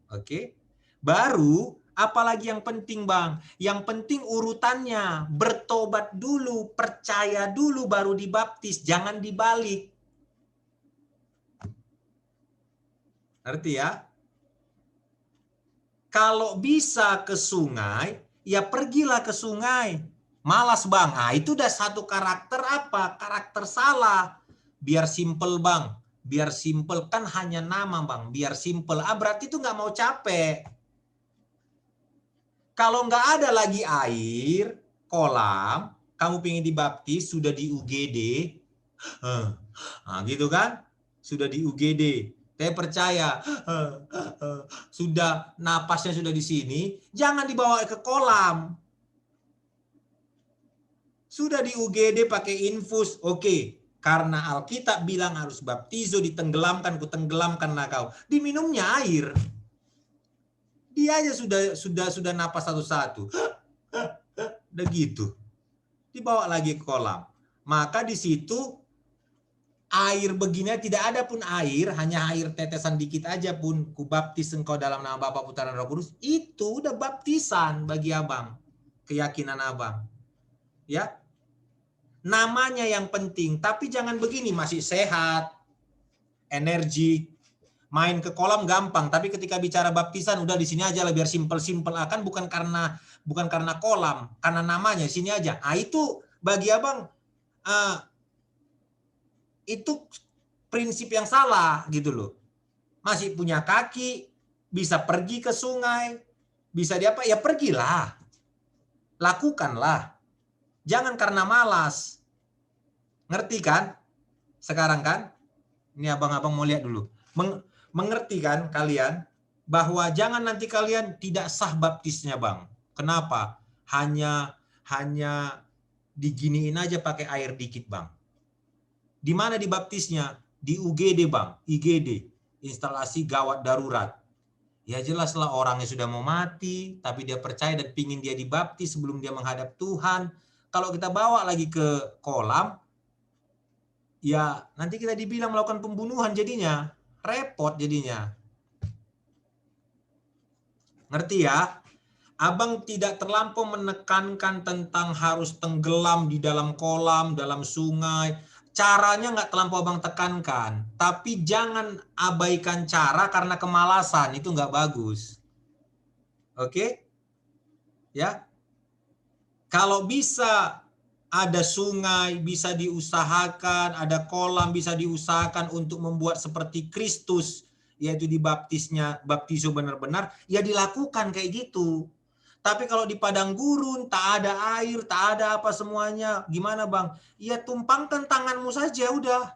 Oke. Baru, apalagi yang penting Bang? Yang penting urutannya, bertobat dulu, percaya dulu, baru dibaptis. Jangan dibalik. Ngerti ya? Kalau bisa ke sungai, ya pergilah ke sungai. Malas Bang, itu udah satu karakter apa? Karakter salah. Biar simple Bang, biar simple, kan hanya nama Bang, biar simple. Berarti itu nggak mau capek. Kalau nggak ada lagi air, kolam, kamu pengen dibaptis, sudah di UGD, gitu kan? Sudah di UGD. Saya percaya, sudah napasnya sudah di sini, jangan dibawa ke kolam. Sudah di UGD pakai infus, oke. Karena Alkitab bilang harus baptizo, ditenggelamkan, kutenggelamkanlah kau. Diminumnya air. Dia aja sudah napas satu-satu. Udah gitu. Dibawa lagi ke kolam. Maka di situ air begini tidak ada pun air, hanya air tetesan dikit aja pun, ku baptis engkau dalam nama Bapa, Putra dan Roh Kudus. Itu udah baptisan bagi abang. Keyakinan abang. Ya. Namanya yang penting, tapi jangan begini, masih sehat, energi, main ke kolam gampang, tapi ketika bicara baptisan udah di sini aja lah biar simpel-simpel, akan bukan karena kolam, karena namanya sini aja. Itu bagi abang itu prinsip yang salah gitu loh. Masih punya kaki, bisa pergi ke sungai, bisa diapa, ya pergilah. Lakukanlah. Jangan karena malas. Ngerti kan? Sekarang kan? Ini abang-abang mau lihat dulu. Mengerti kan kalian? Bahwa jangan nanti kalian tidak sah baptisnya Bang. Kenapa? Hanya diginiin aja pakai air dikit Bang. Di mana dibaptisnya? Di UGD Bang. IGD. Instalasi gawat darurat. Ya jelaslah orangnya sudah mau mati. Tapi dia percaya dan pingin dia dibaptis sebelum dia menghadap Tuhan. Kalau kita bawa lagi ke kolam, ya nanti kita dibilang melakukan pembunuhan jadinya. Repot jadinya. Ngerti ya? Abang tidak terlampau menekankan tentang harus tenggelam di dalam kolam, dalam sungai. Caranya nggak terlampau abang tekankan. Tapi jangan abaikan cara karena kemalasan. Itu nggak bagus. Oke? Ya. Kalau bisa ada sungai, bisa diusahakan, ada kolam, bisa diusahakan untuk membuat seperti Kristus, yaitu baptizo benar-benar, ya dilakukan kayak gitu. Tapi kalau di padang gurun, tak ada air, tak ada apa semuanya, gimana Bang? Ya tumpangkan tanganmu saja, udah.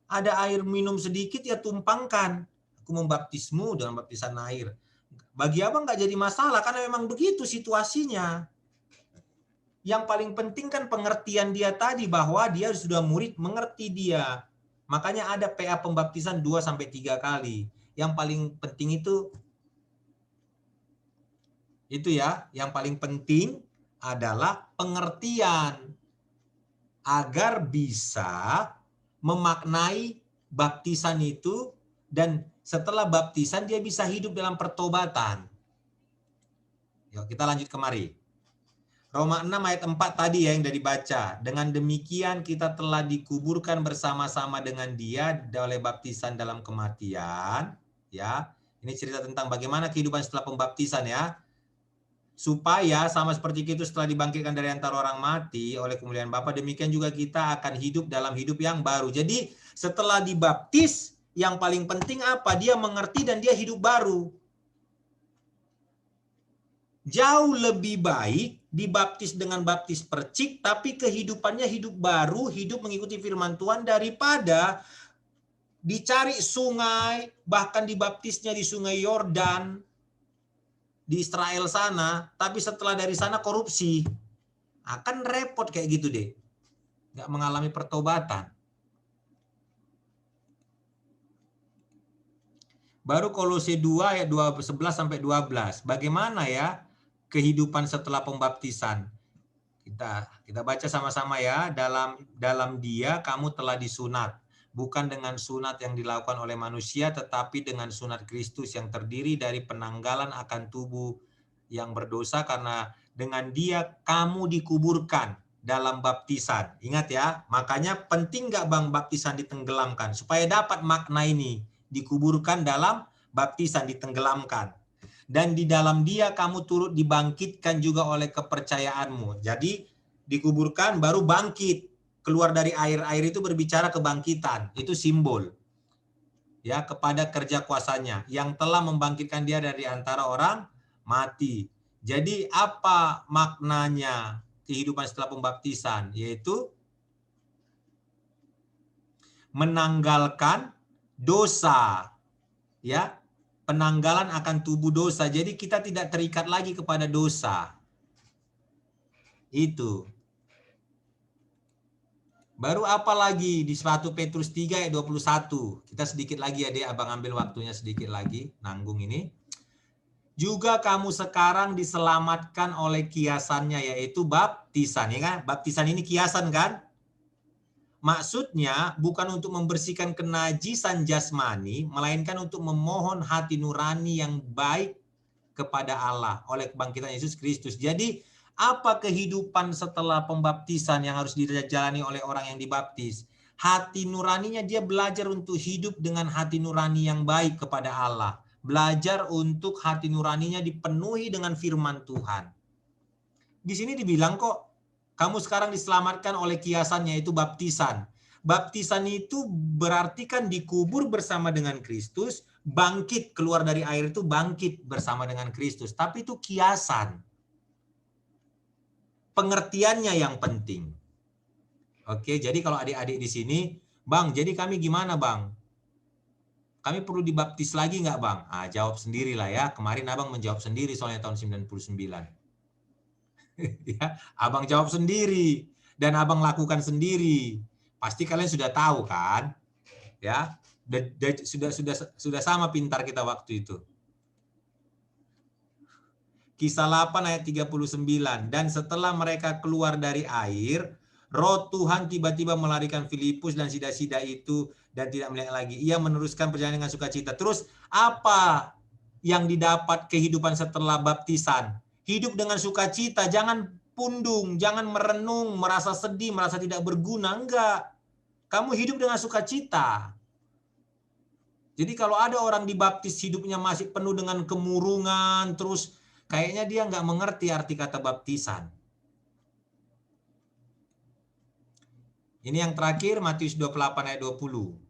Ada air minum sedikit, ya tumpangkan. Aku membaptismu dalam baptisan air. Bagi Abang nggak jadi masalah, karena memang begitu situasinya. Yang paling penting kan pengertian dia tadi, bahwa dia sudah murid, mengerti dia. Makanya ada PA pembaptisan 2-3 kali. Yang paling penting itu ya, yang paling penting adalah pengertian. Agar bisa memaknai baptisan itu, dan setelah baptisan dia bisa hidup dalam pertobatan. Yuk kita lanjut kemari. Roma 6 ayat 4 tadi ya yang dari baca. Dengan demikian kita telah dikuburkan bersama-sama dengan dia oleh baptisan dalam kematian. Ya, ini cerita tentang bagaimana kehidupan setelah pembaptisan ya. Supaya sama seperti itu setelah dibangkitkan dari antara orang mati oleh kemuliaan Bapa, demikian juga kita akan hidup dalam hidup yang baru. Jadi setelah dibaptis, yang paling penting apa? Dia mengerti dan dia hidup baru. Jauh lebih baik dibaptis dengan baptis percik, tapi kehidupannya hidup baru, hidup mengikuti firman Tuhan, daripada dicari sungai, bahkan dibaptisnya di sungai Yordan, di Israel sana, tapi setelah dari sana korupsi. Akan repot kayak gitu deh. Nggak mengalami pertobatan. Baru Kolose 2 ayat 11 sampai 12. Bagaimana ya kehidupan setelah pembaptisan? Kita baca sama-sama ya. Dalam Dia kamu telah disunat, bukan dengan sunat yang dilakukan oleh manusia, tetapi dengan sunat Kristus yang terdiri dari penanggalan akan tubuh yang berdosa, karena dengan Dia kamu dikuburkan dalam baptisan. Ingat ya, makanya penting nggak Bang baptisan ditenggelamkan? Supaya dapat makna ini, dikuburkan dalam baptisan, ditenggelamkan. Dan di dalam Dia kamu turut dibangkitkan juga oleh kepercayaanmu. Jadi dikuburkan baru bangkit. Keluar dari air. Air itu berbicara kebangkitan. Itu simbol. Ya, kepada kerja kuasanya yang telah membangkitkan Dia dari antara orang mati. Jadi apa maknanya kehidupan setelah pembaptisan? Yaitu menanggalkan dosa. Ya, penanggalan akan tubuh dosa. Jadi kita tidak terikat lagi kepada dosa. Itu. Baru apa lagi di 1 Petrus 3 ayat 21. Kita sedikit lagi ya, Dek. Abang ambil waktunya sedikit lagi. Nanggung ini. Juga kamu sekarang diselamatkan oleh kiasannya, yaitu baptisan. Ya kan? Baptisan ini kiasan kan? Maksudnya bukan untuk membersihkan kenajisan jasmani, melainkan untuk memohon hati nurani yang baik kepada Allah oleh kebangkitan Yesus Kristus. Jadi apa kehidupan setelah pembaptisan yang harus dijalani oleh orang yang dibaptis? Hati nuraninya dia belajar untuk hidup dengan hati nurani yang baik kepada Allah. Belajar untuk hati nuraninya dipenuhi dengan firman Tuhan. Di sini dibilang kok, kamu sekarang diselamatkan oleh kiasannya, yaitu baptisan. Baptisan itu berarti kan dikubur bersama dengan Kristus, bangkit keluar dari air itu bangkit bersama dengan Kristus. Tapi itu kiasan. Pengertiannya yang penting. Oke, jadi kalau adik-adik di sini, Bang, jadi kami gimana Bang? Kami perlu dibaptis lagi nggak Bang? Jawab sendiri lah ya. Kemarin Abang menjawab sendiri soalnya tahun 99. Ya, Abang jawab sendiri. Dan Abang lakukan sendiri. Pasti kalian sudah tahu kan? Ya, sudah sama pintar kita waktu itu. Kisah 8 ayat 39. Dan setelah mereka keluar dari air, Roh Tuhan tiba-tiba melarikan Filipus dan sida-sida itu dan tidak melihat lagi. Ia meneruskan perjalanan dengan sukacita. Terus apa yang didapat kehidupan setelah baptisan? Hidup dengan sukacita, jangan pundung, jangan merenung, merasa sedih, merasa tidak berguna. Enggak. Kamu hidup dengan sukacita. Jadi kalau ada orang dibaptis hidupnya masih penuh dengan kemurungan, terus kayaknya dia nggak mengerti arti kata baptisan. Ini yang terakhir, Matius 28 ayat 20.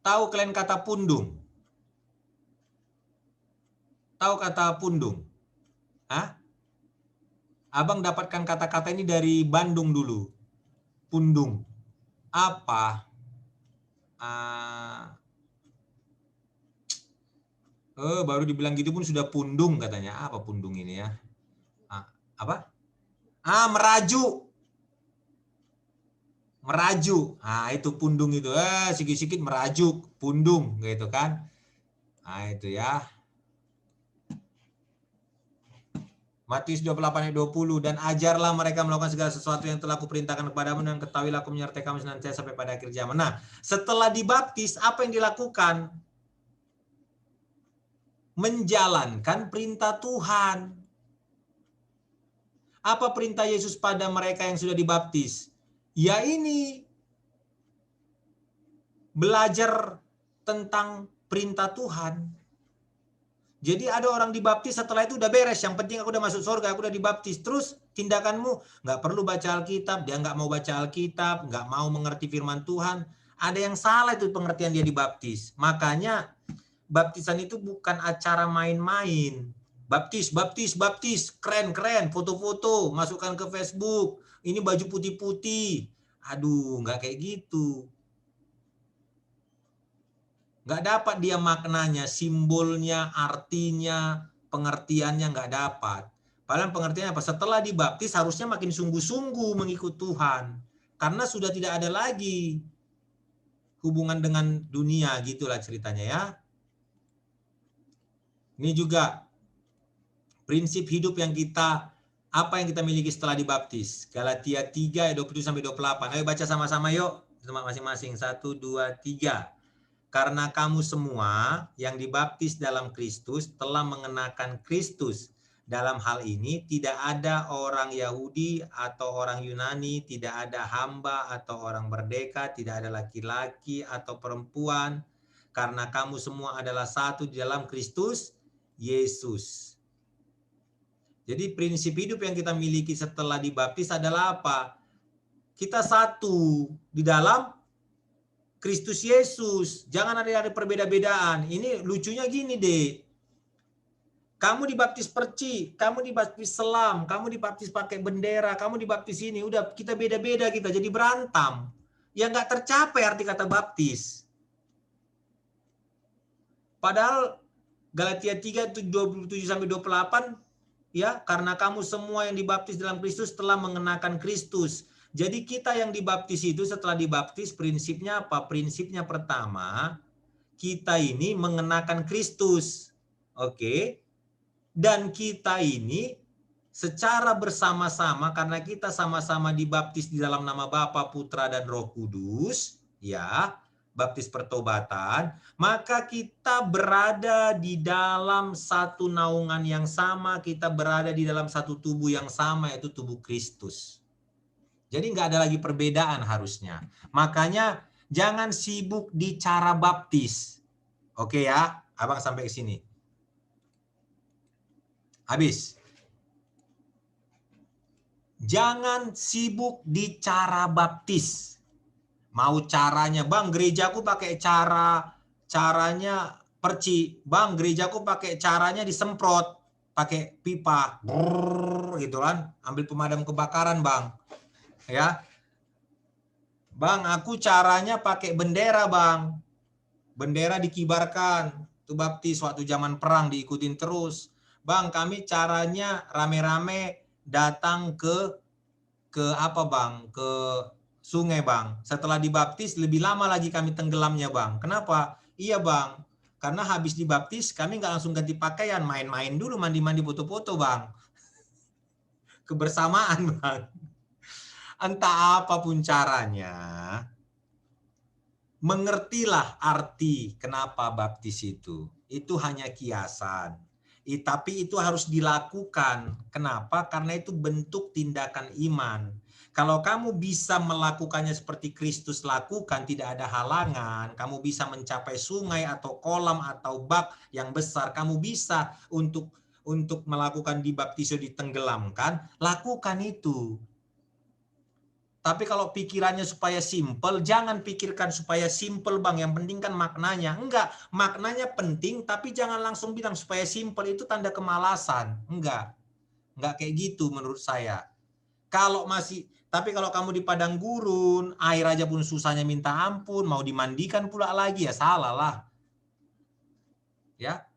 Tahu kalian kata pundung? Tahu kata pundung? Hah? Abang dapatkan kata-kata ini dari Bandung dulu. Pundung. Apa? Baru dibilang gitu pun sudah pundung katanya. Apa pundung ini ya? Apa? Meraju. Meraju. Itu pundung itu. Sikit-sikit merajuk. Pundung gitu kan. Itu ya. Matius 28 ayat 20. Dan ajarlah mereka melakukan segala sesuatu yang telah kuperintahkan kepadamu, dan ketahuilah aku menyertai kamu senantiasa sampai pada akhir zaman. Nah, setelah dibaptis, apa yang dilakukan? Menjalankan perintah Tuhan. Apa perintah Yesus pada mereka yang sudah dibaptis? Ya ini. Belajar tentang perintah Tuhan. Jadi ada orang dibaptis, setelah itu udah beres. Yang penting aku udah masuk surga, aku udah dibaptis. Terus tindakanmu nggak perlu baca Alkitab, dia nggak mau baca Alkitab, nggak mau mengerti firman Tuhan. Ada yang salah itu pengertian dia dibaptis. Makanya baptisan itu bukan acara main-main. Baptis, keren, foto-foto, masukkan ke Facebook. Ini baju putih-putih. Aduh, nggak kayak gitu. Nggak dapat dia maknanya, simbolnya, artinya, pengertiannya nggak dapat. Padahal pengertiannya apa? Setelah dibaptis harusnya makin sungguh-sungguh mengikut Tuhan. Karena sudah tidak ada lagi hubungan dengan dunia, gitulah ceritanya ya. Ini juga prinsip hidup yang apa yang kita miliki setelah dibaptis. Galatia 3 ayat 27-28. Ayo baca sama-sama yuk. Masing-masing. 1, 2, 3. Karena kamu semua yang dibaptis dalam Kristus telah mengenakan Kristus. Dalam hal ini tidak ada orang Yahudi atau orang Yunani, tidak ada hamba atau orang merdeka, tidak ada laki-laki atau perempuan. Karena kamu semua adalah satu di dalam Kristus Yesus. Jadi prinsip hidup yang kita miliki setelah dibaptis adalah apa? Kita satu di dalam Kristus Yesus. Jangan ada perbeda-bedaan. Ini lucunya gini deh. Kamu dibaptis perci, kamu dibaptis selam, kamu dibaptis pakai bendera, kamu dibaptis ini. Udah kita beda-beda kita jadi berantam. Ya nggak tercapai arti kata baptis. Padahal Galatia 3 27-28 ya, karena kamu semua yang dibaptis dalam Kristus telah mengenakan Kristus. Jadi kita yang dibaptis itu setelah dibaptis prinsipnya apa? Prinsipnya pertama, kita ini mengenakan Kristus. Oke. Dan kita ini secara bersama-sama karena kita sama-sama dibaptis di dalam nama Bapa, Putra dan Roh Kudus, ya, baptis pertobatan, maka kita berada di dalam satu naungan yang sama, kita berada di dalam satu tubuh yang sama, yaitu tubuh Kristus. Jadi nggak ada lagi perbedaan harusnya. Makanya jangan sibuk di cara baptis. Oke ya, abang sampai ke sini. Habis. Jangan sibuk di cara baptis. Mau caranya, bang gerejaku pakai caranya perci. Bang gerejaku pakai caranya disemprot. Pakai pipa. Brrr, gitu kan. Ambil pemadam kebakaran bang. Ya. Bang aku caranya pakai bendera bang. Bendera dikibarkan. Itu baptis waktu zaman perang diikutin terus. Bang, kami caranya rame-rame datang ke apa bang? Ke sungai bang. Setelah dibaptis lebih lama lagi kami tenggelamnya bang. Kenapa? Iya bang. Karena habis dibaptis kami nggak langsung ganti pakaian, main-main dulu, mandi-mandi, foto-foto bang. Kebersamaan bang. Entah apapun caranya, mengertilah arti kenapa baptis itu. Itu hanya kiasan. Tapi itu harus dilakukan. Kenapa? Karena itu bentuk tindakan iman. Kalau kamu bisa melakukannya seperti Kristus lakukan, tidak ada halangan. Kamu bisa mencapai sungai atau kolam atau bak yang besar. Kamu bisa untuk melakukan dibaptis ditenggelamkan. Lakukan itu. Tapi kalau pikirannya supaya simple, jangan pikirkan supaya simple bang. Yang penting kan maknanya. Enggak, maknanya penting, tapi jangan langsung bilang supaya simple itu tanda kemalasan. Enggak kayak gitu menurut saya. Tapi kalau kamu di padang gurun, air aja pun susahnya minta ampun, mau dimandikan pula lagi ya salah lah. Ya,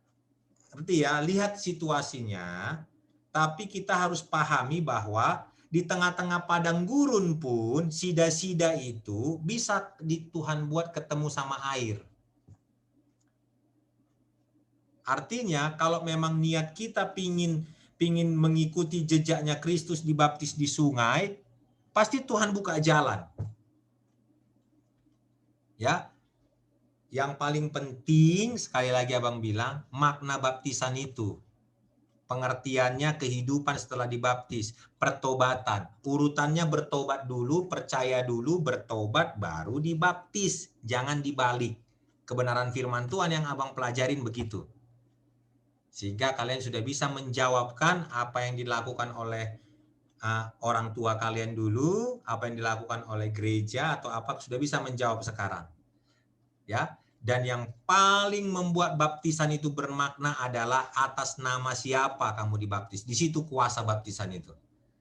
berarti ya lihat situasinya. Tapi kita harus pahami bahwa di tengah-tengah padang gurun pun sida-sida itu bisa Tuhan buat ketemu sama air. Artinya kalau memang niat kita pingin mengikuti jejaknya Kristus dibaptis di sungai, pasti Tuhan buka jalan. Ya. Yang paling penting sekali lagi abang bilang makna baptisan itu. Pengertiannya kehidupan setelah dibaptis, pertobatan. Urutannya bertobat dulu, percaya dulu, bertobat, baru dibaptis. Jangan dibalik. Kebenaran firman Tuhan yang abang pelajarin begitu. Sehingga kalian sudah bisa menjawabkan apa yang dilakukan oleh orang tua kalian dulu, apa yang dilakukan oleh gereja, atau apa sudah bisa menjawab sekarang. Ya. Dan yang paling membuat baptisan itu bermakna adalah atas nama siapa kamu dibaptis. Di situ kuasa baptisan itu.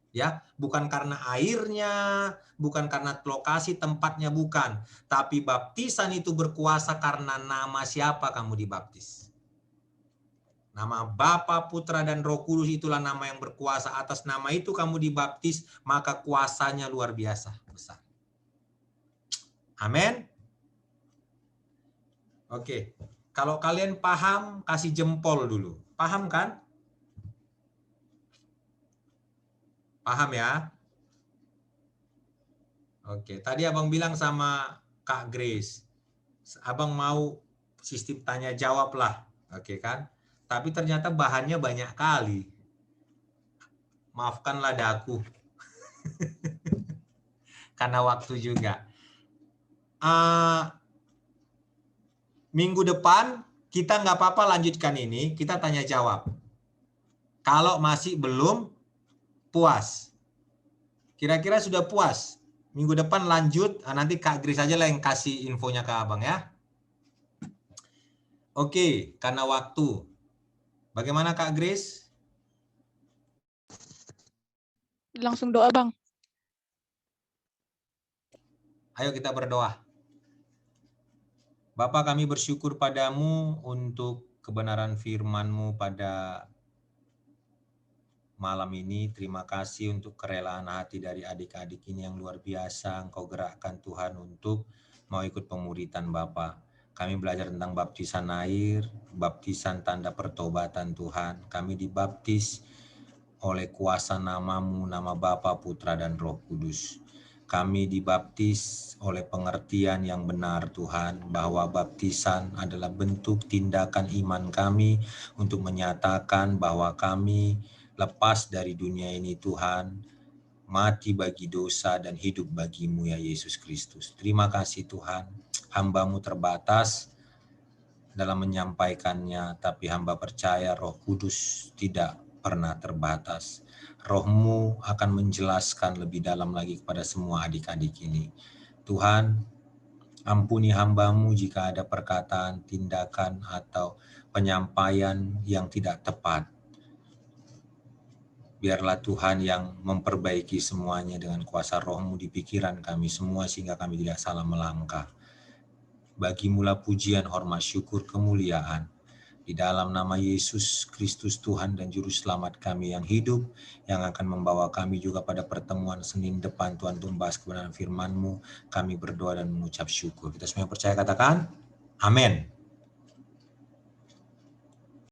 Ya, bukan karena airnya, bukan karena lokasi tempatnya, bukan. Tapi baptisan itu berkuasa karena nama siapa kamu dibaptis. Nama Bapa, Putra, dan Roh Kudus itulah nama yang berkuasa. Atas nama itu kamu dibaptis, maka kuasanya luar biasa besar. Amin. Oke, kalau kalian paham, kasih jempol dulu. Paham kan? Paham ya? Oke, tadi abang bilang sama Kak Grace, abang mau sistem tanya jawab lah, oke kan? Tapi ternyata bahannya banyak kali. Maafkanlah daku. Karena waktu juga. Minggu depan kita nggak apa-apa lanjutkan ini, kita tanya jawab. Kalau masih belum puas, kira-kira sudah puas, minggu depan lanjut, nanti Kak Grace aja lah yang kasih infonya ke abang ya. Oke, karena waktu. Bagaimana Kak Grace? Langsung doa, Bang. Ayo kita berdoa. Bapa, kami bersyukur padamu untuk kebenaran firman-Mu pada malam ini. Terima kasih untuk kerelaan hati dari adik-adik ini yang luar biasa. Engkau gerakkan Tuhan untuk mau ikut pemuritan Bapa. Kami belajar tentang baptisan air, baptisan tanda pertobatan Tuhan. Kami dibaptis oleh kuasa nama-Mu, nama Bapa, Putra, dan Roh Kudus. Kami dibaptis oleh pengertian yang benar Tuhan, bahwa baptisan adalah bentuk tindakan iman kami untuk menyatakan bahwa kami lepas dari dunia ini Tuhan, mati bagi dosa dan hidup bagi-Mu ya Yesus Kristus. Terima kasih Tuhan, hamba-Mu terbatas dalam menyampaikannya, tapi hamba percaya Roh Kudus tidak pernah terbatas. Roh-Mu akan menjelaskan lebih dalam lagi kepada semua adik-adik ini. Tuhan, ampuni hamba-Mu jika ada perkataan, tindakan, atau penyampaian yang tidak tepat. Biarlah Tuhan yang memperbaiki semuanya dengan kuasa Roh-Mu di pikiran kami semua, sehingga kami tidak salah melangkah. Bagi-Mu pujian, hormat, syukur, kemuliaan. Di dalam nama Yesus Kristus Tuhan dan Juru Selamat kami yang hidup, yang akan membawa kami juga pada pertemuan Senin depan Tuhan untuk membahas kebenaran firman-Mu, kami berdoa dan mengucap syukur. Kita semua percaya katakan, amin.